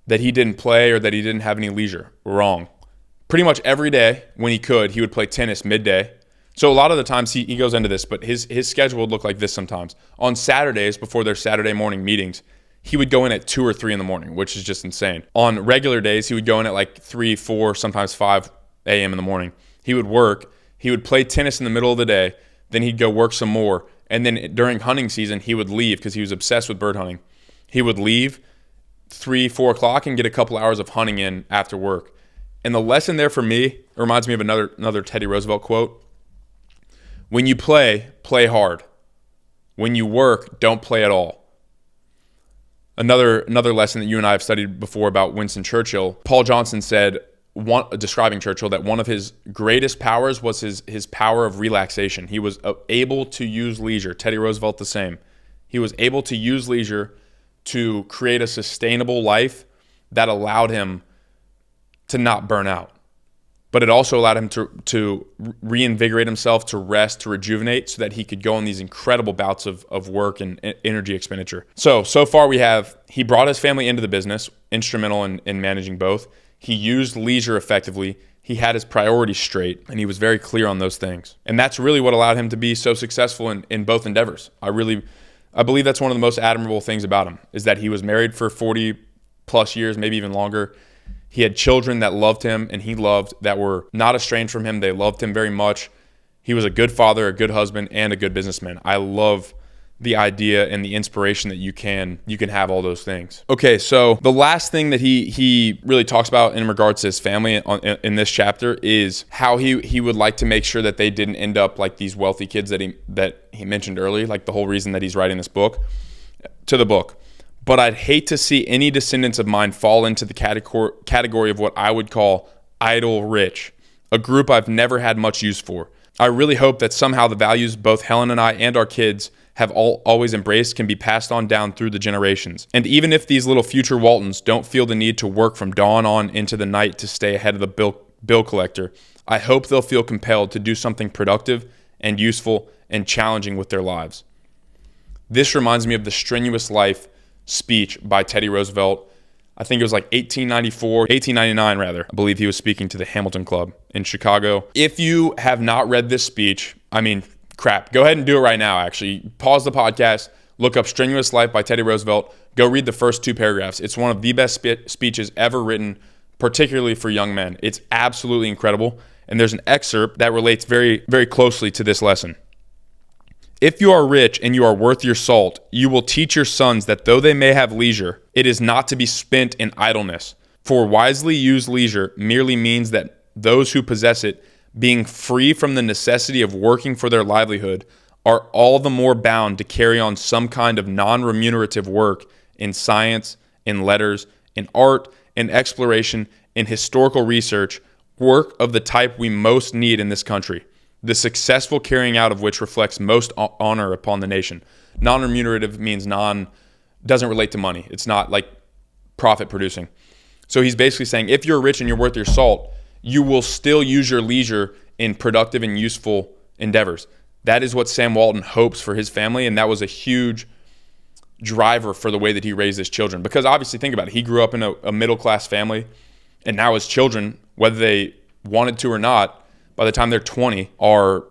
that he didn't play or that he didn't have any leisure. Wrong. Pretty much every day when he could, he would play tennis midday. So a lot of the times he goes into this, but his schedule would look like this sometimes. On Saturdays, before their Saturday morning meetings, he would go in at 2 or 3 in the morning, which is just insane. On regular days, he would go in at like 3, 4, sometimes 5 a.m. in the morning. He would work. He would play tennis in the middle of the day. Then he'd go work some more. And then during hunting season, he would leave because he was obsessed with bird hunting. He would leave 3, 4 o'clock and get a couple hours of hunting in after work. And the lesson there for me reminds me of another Teddy Roosevelt quote. When you play hard. When you work, don't play at all. Another lesson that you and I have studied before about Winston Churchill, Paul Johnson said, describing Churchill, that one of his greatest powers was his power of relaxation. He was able to use leisure. Teddy Roosevelt the same. He was able to use leisure to create a sustainable life that allowed him to not burn out. But it also allowed him to reinvigorate himself, to rest, to rejuvenate, so that he could go on these incredible bouts of work and energy expenditure. So far he brought his family into the business, instrumental in managing both. He used leisure effectively. He had his priorities straight, and he was very clear on those things. And that's really what allowed him to be so successful in both endeavors. I believe that's one of the most admirable things about him, is that he was married for 40 plus years, maybe even longer. He had children that loved him and he loved, that were not estranged from him. They loved him very much. He was a good father, a good husband, and a good businessman. I love the idea and the inspiration that you can have all those things. Okay, so the last thing that he really talks about in regards to his family in this chapter is how he would like to make sure that they didn't end up like these wealthy kids that he mentioned earlier, like the whole reason that he's writing this book, to the book. But I'd hate to see any descendants of mine fall into the category of what I would call idle rich, a group I've never had much use for. I really hope that somehow the values both Helen and I and our kids have always embraced can be passed on down through the generations. And even if these little future Waltons don't feel the need to work from dawn on into the night to stay ahead of the bill collector, I hope they'll feel compelled to do something productive and useful and challenging with their lives. This reminds me of The Strenuous Life speech by Teddy Roosevelt. I think it was like 1899 rather. I believe he was speaking to the Hamilton Club in Chicago. If you have not read this speech, go ahead and do it right now, actually. Pause the podcast, look up Strenuous Life by Teddy Roosevelt, go read the first 2 paragraphs. It's one of the best speeches ever written, particularly for young men. It's absolutely incredible, and there's an excerpt that relates very, very closely to this lesson. If you are rich and you are worth your salt, you will teach your sons that though they may have leisure, it is not to be spent in idleness. For wisely used leisure merely means that those who possess it, being free from the necessity of working for their livelihood, are all the more bound to carry on some kind of non-remunerative work in science, in letters, in art, in exploration, in historical research, work of the type we most need in this country, the successful carrying out of which reflects most honor upon the nation. Non-remunerative means doesn't relate to money. It's not like profit producing. So he's basically saying, if you're rich and you're worth your salt, you will still use your leisure in productive and useful endeavors. That is what Sam Walton hopes for his family, and that was a huge driver for the way that he raised his children. Because obviously, think about it. He grew up in a middle-class family, and now his children, whether they wanted to or not, by the time they're 20, are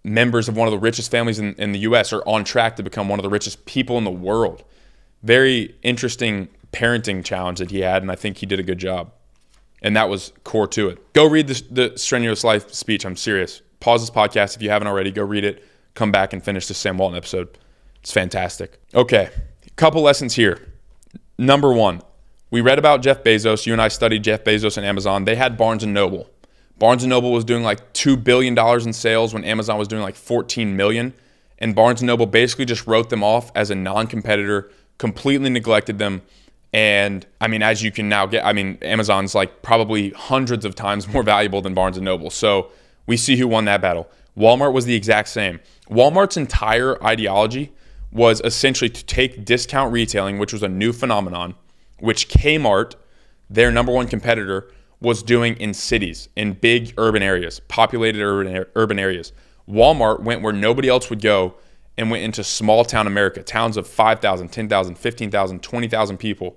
members of one of the richest families in the U.S., or on track to become one of the richest people in the world. very interesting parenting challenge that he had, and I think he did a good job. And that was core to it. Go read the Strenuous Life speech. I'm serious. Pause this podcast if you haven't already. Go read it. Come back and finish the Sam Walton episode. It's fantastic. Okay, a couple lessons here. Number one, we read about Jeff Bezos. You and I studied Jeff Bezos and Amazon. They had Barnes & Noble. Barnes & Noble was doing like $2 billion in sales when Amazon was doing like $14 million. And Barnes & Noble basically just wrote them off as a non-competitor, completely neglected them. And I mean, as you can now get, I mean, Amazon's like probably hundreds of times more valuable than Barnes & Noble. So we see who won that battle. Wal-Mart was the exact same. Walmart's entire ideology was essentially to take discount retailing, which was a new phenomenon, which Kmart, their number one competitor, was doing in cities, in big urban areas, populated urban areas. Walmart went where nobody else would go and went into small town America, towns of 5,000, 10,000, 15,000, 20,000 people.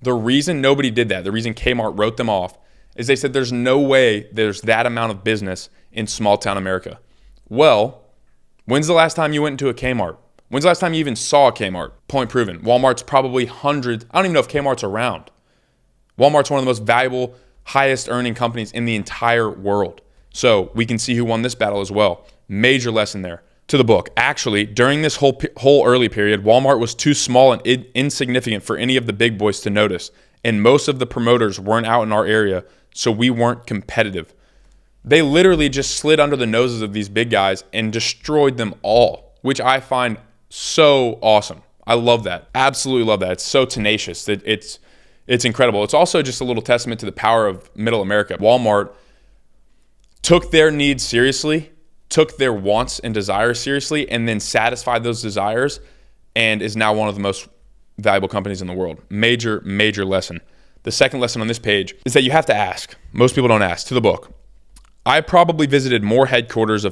The reason nobody did that, the reason Kmart wrote them off, is they said there's no way there's that amount of business in small town America. Well, when's the last time you went into a Kmart? When's the last time you even saw a Kmart? Point proven. Walmart's probably hundreds. I don't even know if Kmart's around. Walmart's one of the most valuable, highest earning companies in the entire world. So we can see who won this battle as well. Major lesson there. To the book. Actually, during this whole early period, Walmart was too small and insignificant for any of the big boys to notice. And most of the promoters weren't out in our area, so we weren't competitive. They literally just slid under the noses of these big guys and destroyed them all, which I find so awesome. I love that. Absolutely love that. It's so tenacious that it's incredible. It's also just a little testament to the power of middle America. Walmart took their needs seriously, took their wants and desires seriously, and then satisfied those desires, and is now one of the most valuable companies in the world. Major, major lesson. The second lesson on this page is that you have to ask. Most people don't ask. To the book. I probably visited more headquarters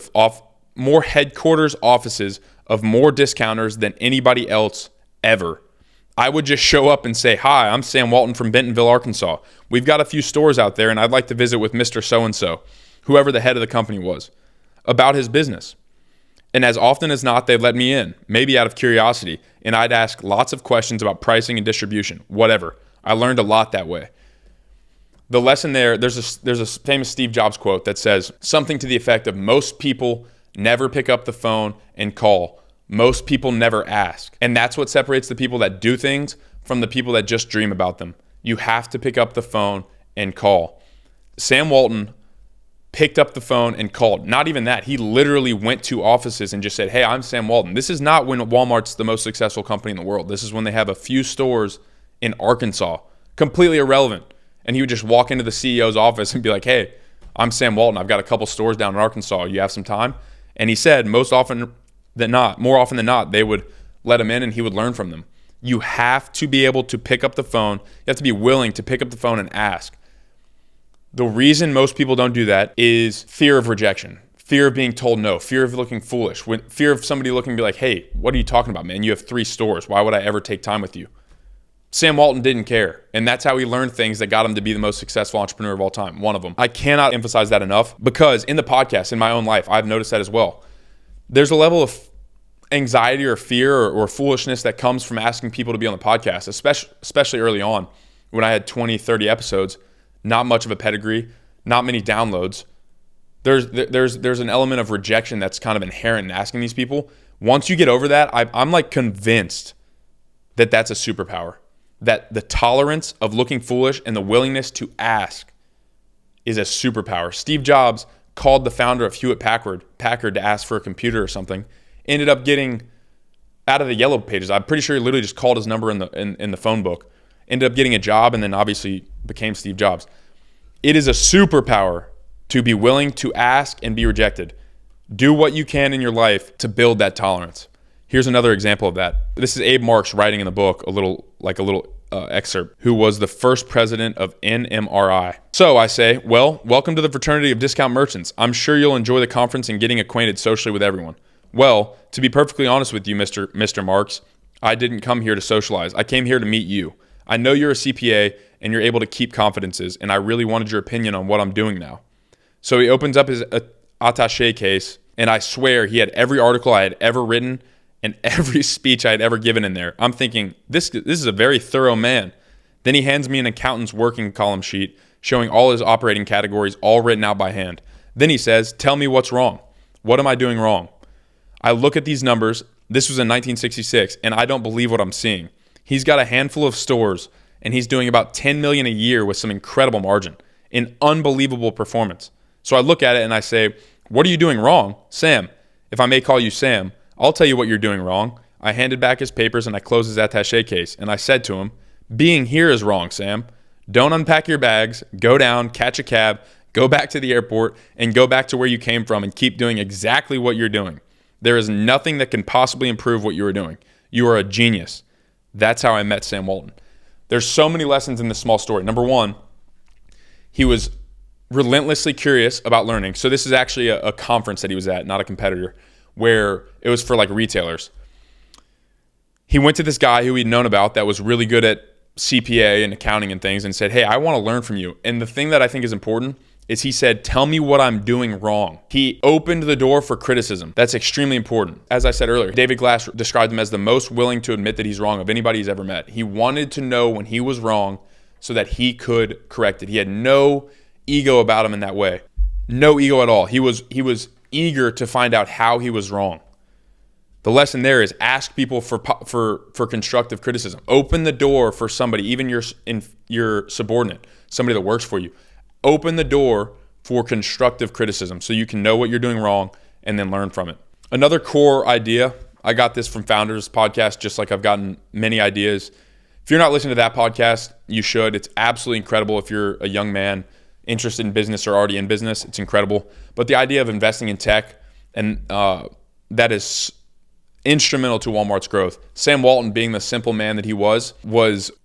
offices of more discounters than anybody else ever. I would just show up and say, "Hi, I'm Sam Walton from Bentonville, Arkansas. We've got a few stores out there, and I'd like to visit with Mr. So-and-so," whoever the head of the company was, about his business. And as often as not, they'd let me in, maybe out of curiosity, and I'd ask lots of questions about pricing and distribution, whatever. I learned a lot that way. The lesson there's a famous Steve Jobs quote that says something to the effect of, most people never pick up the phone and call. Most people never ask. And that's what separates the people that do things from the people that just dream about them. You have to pick up the phone and call. Sam Walton picked up the phone and called. Not even that. He literally went to offices and just said, "Hey, I'm Sam Walton." This is not when Walmart's the most successful company in the world. This is when they have a few stores in Arkansas. Completely irrelevant. And he would just walk into the CEO's office and be like, "Hey, I'm Sam Walton. I've got a couple stores down in Arkansas. You have some time?" And he said more often than not, they would let him in and he would learn from them. You have to be able to pick up the phone. You have to be willing to pick up the phone and ask. The reason most people don't do that is fear of rejection, fear of being told no, fear of looking foolish, fear of somebody looking and be like, "Hey, what are you talking about, man? You have 3 stores. Why would I ever take time with you?" Sam Walton didn't care. And that's how he learned things that got him to be the most successful entrepreneur of all time. One of them. I cannot emphasize that enough, because in the podcast, in my own life, I've noticed that as well. There's a level of anxiety or fear or foolishness that comes from asking people to be on the podcast, especially early on when I had 20, 30 episodes, not much of a pedigree, not many downloads. There's an element of rejection that's kind of inherent in asking these people. Once you get over that, I'm like convinced that that's a superpower. That the tolerance of looking foolish and the willingness to ask is a superpower. Steve Jobs called the founder of Hewlett-Packard to ask for a computer or something. Ended up getting out of the yellow pages. I'm pretty sure he literally just called his number in the phone book. Ended up getting a job and then obviously became Steve Jobs. It is a superpower to be willing to ask and be rejected. Do what you can in your life to build that tolerance. Here's another example of that. This is Abe Marks writing in the book, a little excerpt, who was the first president of NMRI. So I say, "Well, welcome to the fraternity of discount merchants. I'm sure you'll enjoy the conference and getting acquainted socially with everyone." Well, to be perfectly honest with you, Mr. Marks, I didn't come here to socialize. I came here to meet you. I know you're a CPA and you're able to keep confidences, and I really wanted your opinion on what I'm doing now. So he opens up his attaché case, and I swear he had every article I had ever written and every speech I had ever given in there. I'm thinking, this is a very thorough man. Then he hands me an accountant's working column sheet showing all his operating categories all written out by hand. Then he says, tell me what's wrong. What am I doing wrong? I look at these numbers. This was in 1966, and I don't believe what I'm seeing. He's got a handful of stores, and he's doing about $10 million a year with some incredible margin. An unbelievable performance. So I look at it and I say, what are you doing wrong? Sam, if I may call you Sam, I'll tell you what you're doing wrong. I handed back his papers and I closed his attaché case, and I said to him, being here is wrong, Sam. Don't unpack your bags, go down, catch a cab, go back to the airport, and go back to where you came from and keep doing exactly what you're doing. There is nothing that can possibly improve what you are doing. You are a genius. That's how I met Sam Walton. There's so many lessons in this small story. Number one, he was relentlessly curious about learning. So this is actually a conference that he was at, not a competitor, where it was for like retailers. He went to this guy who he'd known about that was really good at CPA and accounting and things and said, hey, I want to learn from you. And the thing that I think is important is he said, tell me what I'm doing wrong. He opened the door for criticism. That's extremely important. As I said earlier, David Glass described him as the most willing to admit that he's wrong of anybody he's ever met. He wanted to know when he was wrong so that he could correct it. He had no ego about him in that way. No ego at all. He was eager to find out how he was wrong. The lesson there is ask people for constructive criticism. Open the door for somebody, even your subordinate, somebody that works for you. Open the door for constructive criticism so you can know what you're doing wrong and then learn from it. Another core idea, I got this from Founders Podcast, just like I've gotten many ideas. If you're not listening to that podcast, you should. It's absolutely incredible if you're a young man interested in business or already in business. It's incredible. But the idea of investing in tech, and that is instrumental to Wal-Mart's growth. Sam Walton, being the simple man that he was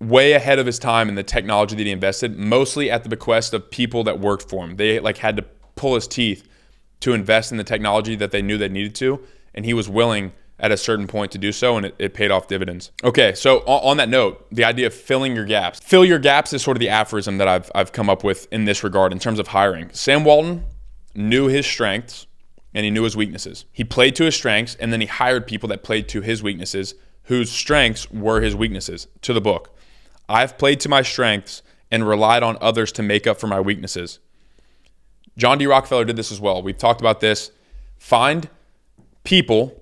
way ahead of his time in the technology that he invested, mostly at the bequest of people that worked for him. They had to pull his teeth to invest in the technology that they knew they needed to, and he was willing at a certain point to do so, and it paid off dividends. Okay, so on that note, the idea of filling your gaps. Fill your gaps is sort of the aphorism that I've come up with in this regard in terms of hiring. Sam Walton knew his strengths, and he knew his weaknesses. He played to his strengths, and then he hired people that played to his weaknesses, whose strengths were his weaknesses. To the book, I've played to my strengths and relied on others to make up for my weaknesses. John D. Rockefeller did this as well. We've talked about this. Find people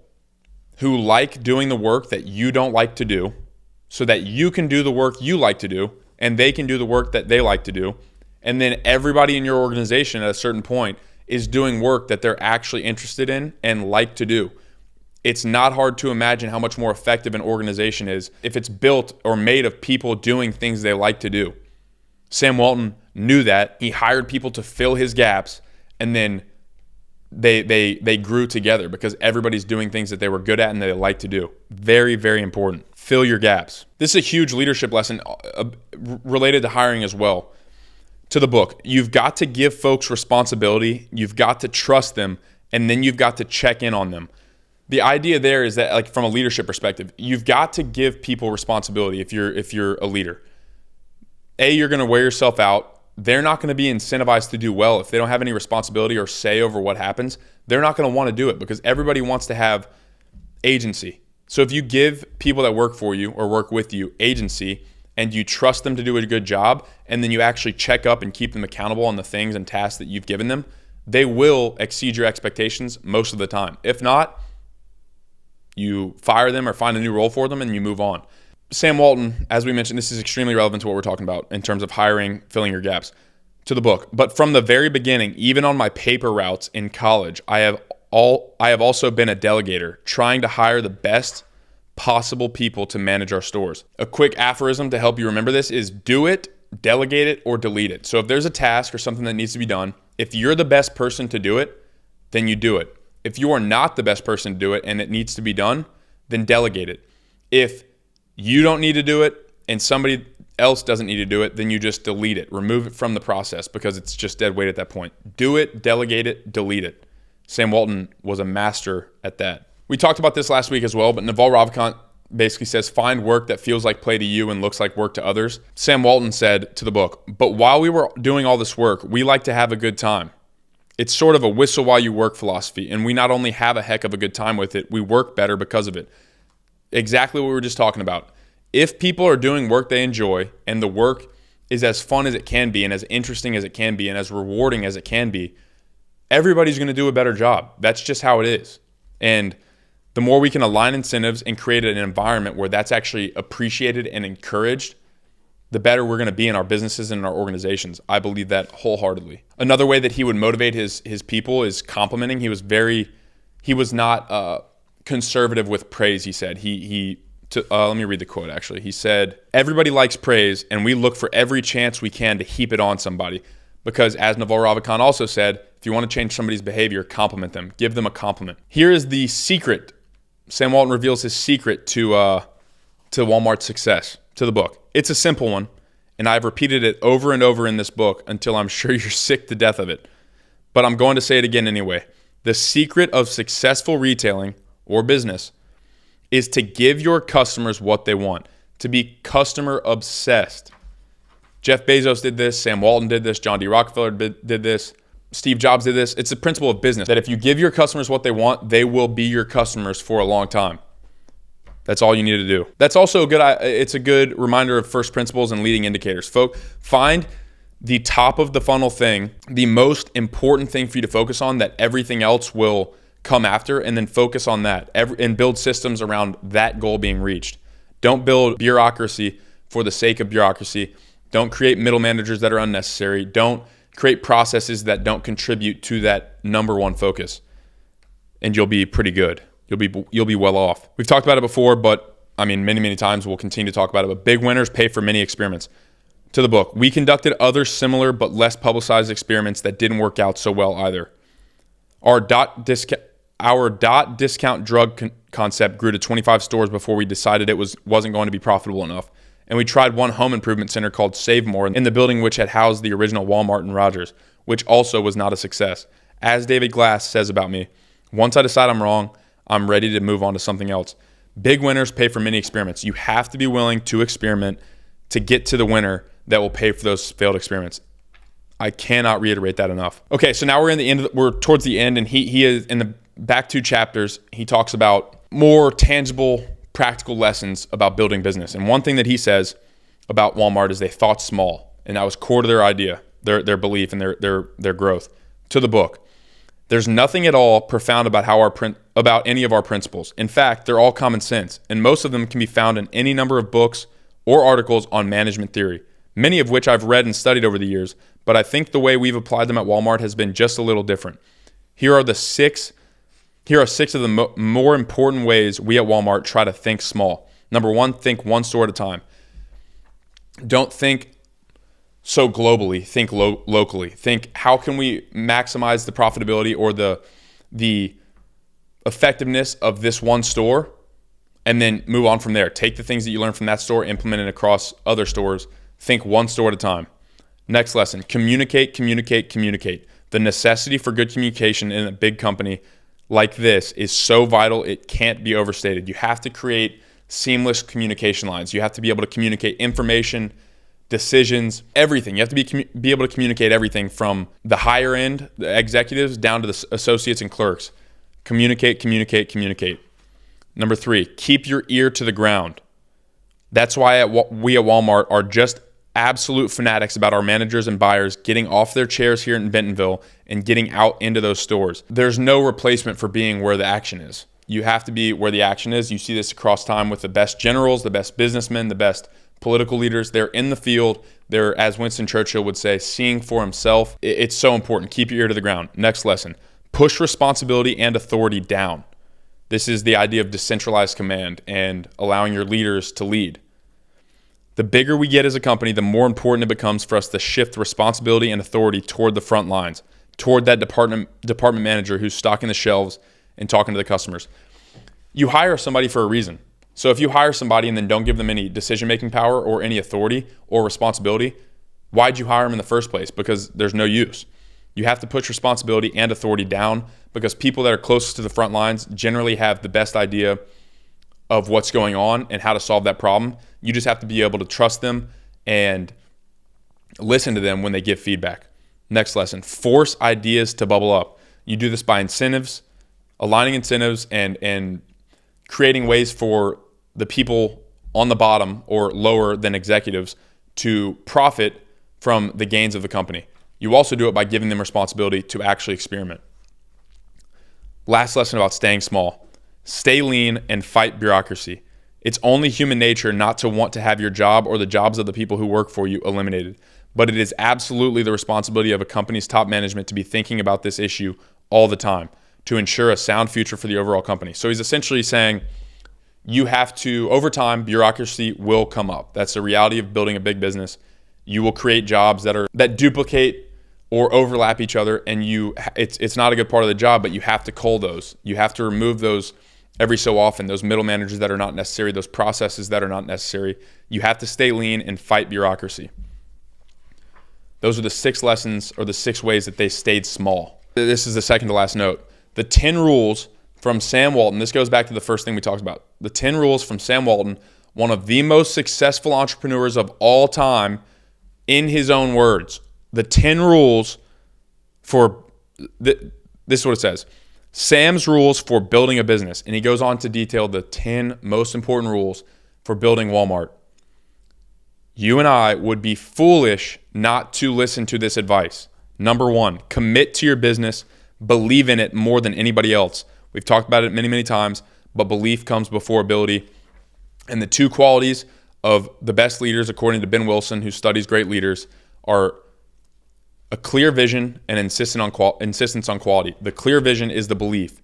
who like doing the work that you don't like to do so that you can do the work you like to do, and they can do the work that they like to do. And then everybody in your organization at a certain point is doing work that they're actually interested in and like to do. It's not hard to imagine how much more effective an organization is if it's built or made of people doing things they like to do. Sam Walton knew that. He hired people to fill his gaps, and then they grew together because everybody's doing things that they were good at and they like to do. Very, very important. Fill your gaps. This is a huge leadership lesson related to hiring as well. To the book, you've got to give folks responsibility, you've got to trust them, and then you've got to check in on them. The idea there is that, like, from a leadership perspective, you've got to give people responsibility if you're a leader. You're going to wear yourself out. They're not going to be incentivized to do well if they don't have any responsibility or say over what happens. They're not going to want to do it because everybody wants to have agency. So if you give people that work for you or work with you agency, and you trust them to do a good job, and then you actually check up and keep them accountable on the things and tasks that you've given them, they will exceed your expectations most of the time. If not, you fire them or find a new role for them and you move on. Sam Walton, as we mentioned, this is extremely relevant to what we're talking about in terms of hiring, filling your gaps. To the book. But from the very beginning, even on my paper routes in college, I have also been a delegator, trying to hire the best possible people to manage our stores. A quick aphorism to help you remember this is do it, delegate it, or delete it. So if there's a task or something that needs to be done, if you're the best person to do it, then you do it. If you are not the best person to do it and it needs to be done, then delegate it. If you don't need to do it and somebody else doesn't need to do it, then you just delete it. Remove it from the process because it's just dead weight at that point. Do it, delegate it, delete it. Sam Walton was a master at that. We talked about this last week as well, but Naval Ravikant basically says, find work that feels like play to you and looks like work to others. Sam Walton said to the book, but while we were doing all this work, we like to have a good time. It's sort of a whistle while you work philosophy, and we not only have a heck of a good time with it, we work better because of it. exactly what we were just talking about. If people are doing work they enjoy and the work is as fun as it can be and as interesting as it can be and as rewarding as it can be, everybody's going to do a better job. That's just how it is. And the more we can align incentives and create an environment where that's actually appreciated and encouraged, the better we're going to be in our businesses and in our organizations. I believe that wholeheartedly. Another way that he would motivate his people is complimenting. He was not conservative with praise, he said. Let me read the quote, actually. He said, "Everybody likes praise, and we look for every chance we can to heap it on somebody. Because as Naval Ravikant also said, if you want to change somebody's behavior, compliment them. Give them a compliment." Here is the secret. Sam Walton reveals his secret to Wal-Mart's success, to the book. It's a simple one, and I've repeated it over and over in this book until I'm sure you're sick to death of it. But I'm going to say it again anyway. The secret of successful retailing or business is to give your customers what they want, to be customer obsessed. Jeff Bezos did this, Sam Walton did this, John D. Rockefeller did this, Steve Jobs did this. It's a principle of business that if you give your customers what they want, they will be your customers for a long time. That's all you need to do. That's also it's a good reminder of first principles and leading indicators. Find the top of the funnel thing, the most important thing for you to focus on that everything else will come after, and then focus on that and build systems around that goal being reached. Don't build bureaucracy for the sake of bureaucracy. Don't create middle managers that are unnecessary. Don't create processes that don't contribute to that number one focus, and you'll be pretty good. You'll be well off. We've talked about it before, but I mean, many times we'll continue to talk about it. But big winners pay for many experiments. To the book, we conducted other similar but less publicized experiments that didn't work out so well either. Our dot discount drug concept grew to 25 stores before we decided it wasn't going to be profitable enough. And we tried one home improvement center called Save More in the building which had housed the original Wal-Mart in Rogers, which also was not a success. As David Glass says about me, once I decide I'm wrong, I'm ready to move on to something else. Big winners pay for many experiments. You have to be willing to experiment to get to the winner that will pay for those failed experiments. I cannot reiterate that enough. Okay, so now we're towards the end, and he is in the back 2 chapters. He talks about more tangible, practical lessons about building business. And one thing that he says about Wal-Mart is they thought small, and that was core to their idea, their belief, and their growth. To the book, there's nothing at all profound about any of our principles. In fact, they're all common sense, and most of them can be found in any number of books or articles on management theory, many of which I've read and studied over the years, but I think the way we've applied them at Wal-Mart has been just a little different. Here are 6 of the more important ways we at Wal-Mart try to think small. Number 1, think one store at a time. Don't think so globally, think locally. Think, how can we maximize the profitability or the effectiveness of this one store, and then move on from there. Take the things that you learn from that store, implement it across other stores. Think one store at a time. Next lesson, communicate. The necessity for good communication in a big company like this is so vital, it can't be overstated. You have to create seamless communication lines. You have to be able to communicate information, decisions, everything. You have to be able to communicate everything from the higher end, the executives, down to the associates and clerks. Communicate. Number 3, keep your ear to the ground. That's why we at Wal-Mart are just absolute fanatics about our managers and buyers getting off their chairs here in Bentonville and getting out into those stores. There's no replacement for being where the action is. You have to be where the action is. You see this across time with the best generals, the best businessmen, the best political leaders. They're in the field. They're, as Winston Churchill would say, seeing for himself. It's so important. Keep your ear to the ground. Next lesson, push responsibility and authority down. This is the idea of decentralized command and allowing your leaders to lead. The bigger we get as a company, the more important it becomes for us to shift responsibility and authority toward the front lines, toward that department manager who's stocking the shelves and talking to the customers. You hire somebody for a reason. So if you hire somebody and then don't give them any decision-making power or any authority or responsibility, why'd you hire them in the first place? Because there's no use. You have to push responsibility and authority down, because people that are closest to the front lines generally have the best idea of what's going on and how to solve that problem. You just have to be able to trust them and listen to them when they give feedback. Next lesson, force ideas to bubble up. You do this by incentives, aligning incentives, and creating ways for the people on the bottom or lower than executives to profit from the gains of the company. You also do it by giving them responsibility to actually experiment. Last lesson about staying small. Stay lean and fight bureaucracy. It's only human nature not to want to have your job or the jobs of the people who work for you eliminated. But it is absolutely the responsibility of a company's top management to be thinking about this issue all the time to ensure a sound future for the overall company. So he's essentially saying you have to, over time, bureaucracy will come up. That's the reality of building a big business. You will create jobs that duplicate or overlap each other, and it's not a good part of the job, but you have to cull those. You have to remove those every so often, those middle managers that are not necessary, those processes that are not necessary. You have to stay lean and fight bureaucracy. Those are the 6 lessons or the 6 ways that they stayed small. This is the second to last note. The 10 rules from Sam Walton. This goes back to the first thing we talked about. The 10 rules from Sam Walton, one of the most successful entrepreneurs of all time, in his own words. The 10 rules for, this is what it says. Sam's rules for building a business. And he goes on to detail the 10 most important rules for building Wal-Mart. You and I would be foolish not to listen to this advice. Number 1, commit to your business. Believe in it more than anybody else. We've talked about it many, many times, but belief comes before ability. And the 2 qualities of the best leaders, according to Ben Wilson, who studies great leaders, are a clear vision and insistence on quality. The clear vision is the belief.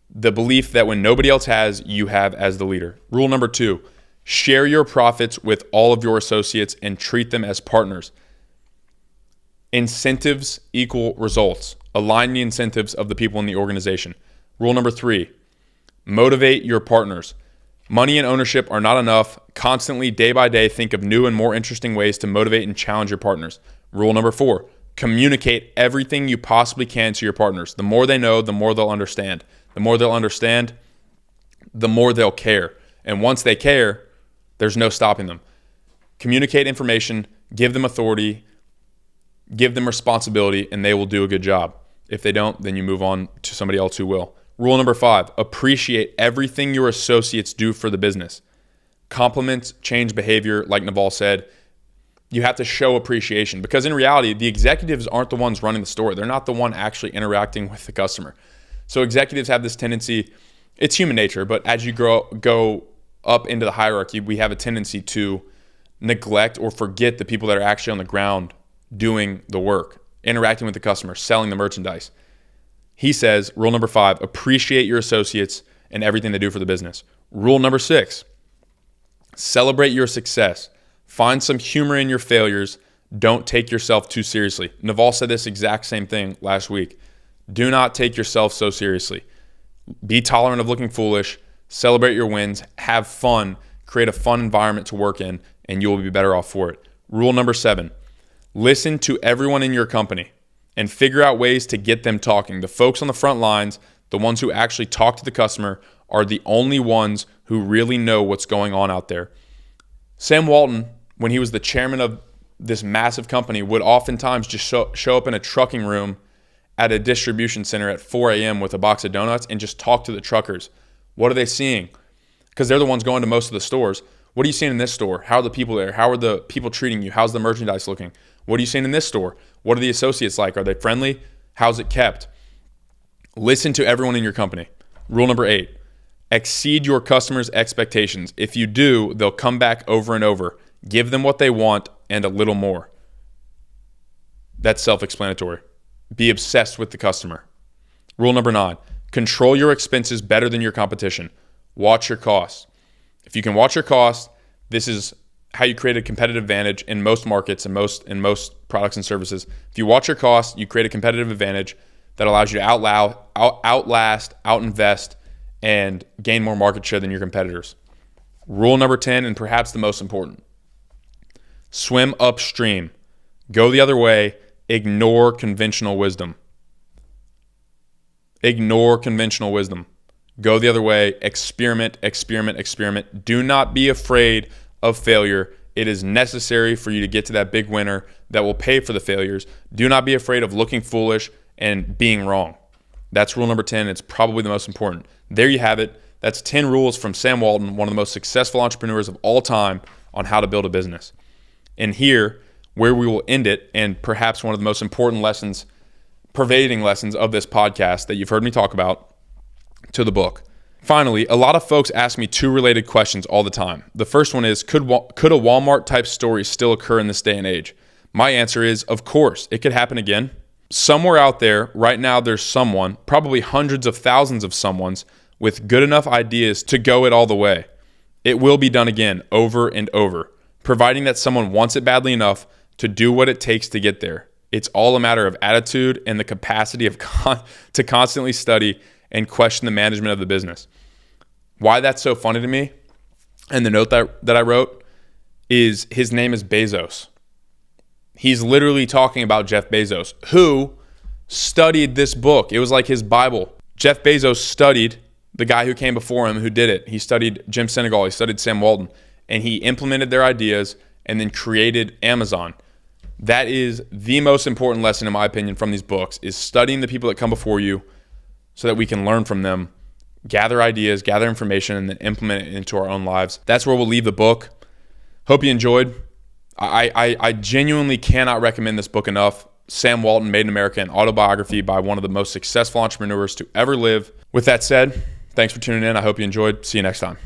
The belief that when nobody else has, you have as the leader. Rule number 2, share your profits with all of your associates and treat them as partners. Incentives equal results. Align the incentives of the people in the organization. Rule number 3, motivate your partners. Money and ownership are not enough. Constantly, day by day, think of new and more interesting ways to motivate and challenge your partners. Rule number 4, communicate everything you possibly can to your partners. The more they know, the more they'll understand. The more they'll understand, the more they'll care. And once they care, there's no stopping them. Communicate information, give them authority, give them responsibility, and they will do a good job. If they don't, then you move on to somebody else who will. Rule number 5, appreciate everything your associates do for the business. Compliments change behavior, like Naval said. You have to show appreciation because in reality, the executives aren't the ones running the store. They're not the one actually interacting with the customer. So executives have this tendency, it's human nature, but as you go up into the hierarchy, we have a tendency to neglect or forget the people that are actually on the ground doing the work, interacting with the customer, selling the merchandise. He says, rule number 5, appreciate your associates and everything they do for the business. Rule number 6, celebrate your success. Find some humor in your failures. Don't take yourself too seriously. Naval said this exact same thing last week. Do not take yourself so seriously. Be tolerant of looking foolish. Celebrate your wins. Have fun. Create a fun environment to work in, and you will be better off for it. Rule number 7, listen to everyone in your company and figure out ways to get them talking. The folks on the front lines, the ones who actually talk to the customer, are the only ones who really know what's going on out there. Sam Walton, when he was the chairman of this massive company, would oftentimes just show up in a trucking room at a distribution center at 4 a.m. with a box of donuts and just talk to the truckers. What are they seeing? Because they're the ones going to most of the stores. What are you seeing in this store? How are the people there? How are the people treating you? How's the merchandise looking? What are you seeing in this store? What are the associates like? Are they friendly? How's it kept? Listen to everyone in your company. Rule number 8, exceed your customers' expectations. If you do, they'll come back over and over. Give them what they want and a little more. That's self-explanatory. Be obsessed with the customer. Rule number 9, control your expenses better than your competition. Watch your costs. If you can watch your costs, this is how you create a competitive advantage in most markets and most products and services. If you watch your costs, you create a competitive advantage that allows you to outlast, outinvest, and gain more market share than your competitors. Rule number 10, and perhaps the most important, swim upstream. Go the other way. Ignore conventional wisdom. Ignore conventional wisdom. Go the other way. Experiment, experiment, experiment. Do not be afraid of failure. It is necessary for you to get to that big winner that will pay for the failures. Do not be afraid of looking foolish and being wrong. That's rule number 10. It's probably the most important. There you have it. That's 10 rules from Sam Walton, one of the most successful entrepreneurs of all time, on how to build a business. And here, where we will end it, and perhaps one of the most important lessons, pervading lessons of this podcast that you've heard me talk about, to the book. Finally, a lot of folks ask me two related questions all the time. The first one is, could a Walmart type story still occur in this day and age? My answer is, of course, it could happen again. Somewhere out there, right now, there's someone, probably hundreds of thousands of someones, with good enough ideas to go it all the way. It will be done again, over and over, providing that someone wants it badly enough to do what it takes to get there. It's all a matter of attitude and the capacity to constantly study and question the management of the business. Why that's so funny to me, and the note that I wrote, is his name is Bezos. He's literally talking about Jeff Bezos, who studied this book. It was like his Bible. Jeff Bezos studied the guy who came before him who did it. He studied Jim Senegal. He studied Sam Walton. And he implemented their ideas and then created Amazon. That is the most important lesson, in my opinion, from these books, is studying the people that come before you so that we can learn from them, gather ideas, gather information, and then implement it into our own lives. That's where we'll leave the book. Hope you enjoyed. I genuinely cannot recommend this book enough. Sam Walton, Made in America, an autobiography by one of the most successful entrepreneurs to ever live. With that said, thanks for tuning in. I hope you enjoyed. See you next time.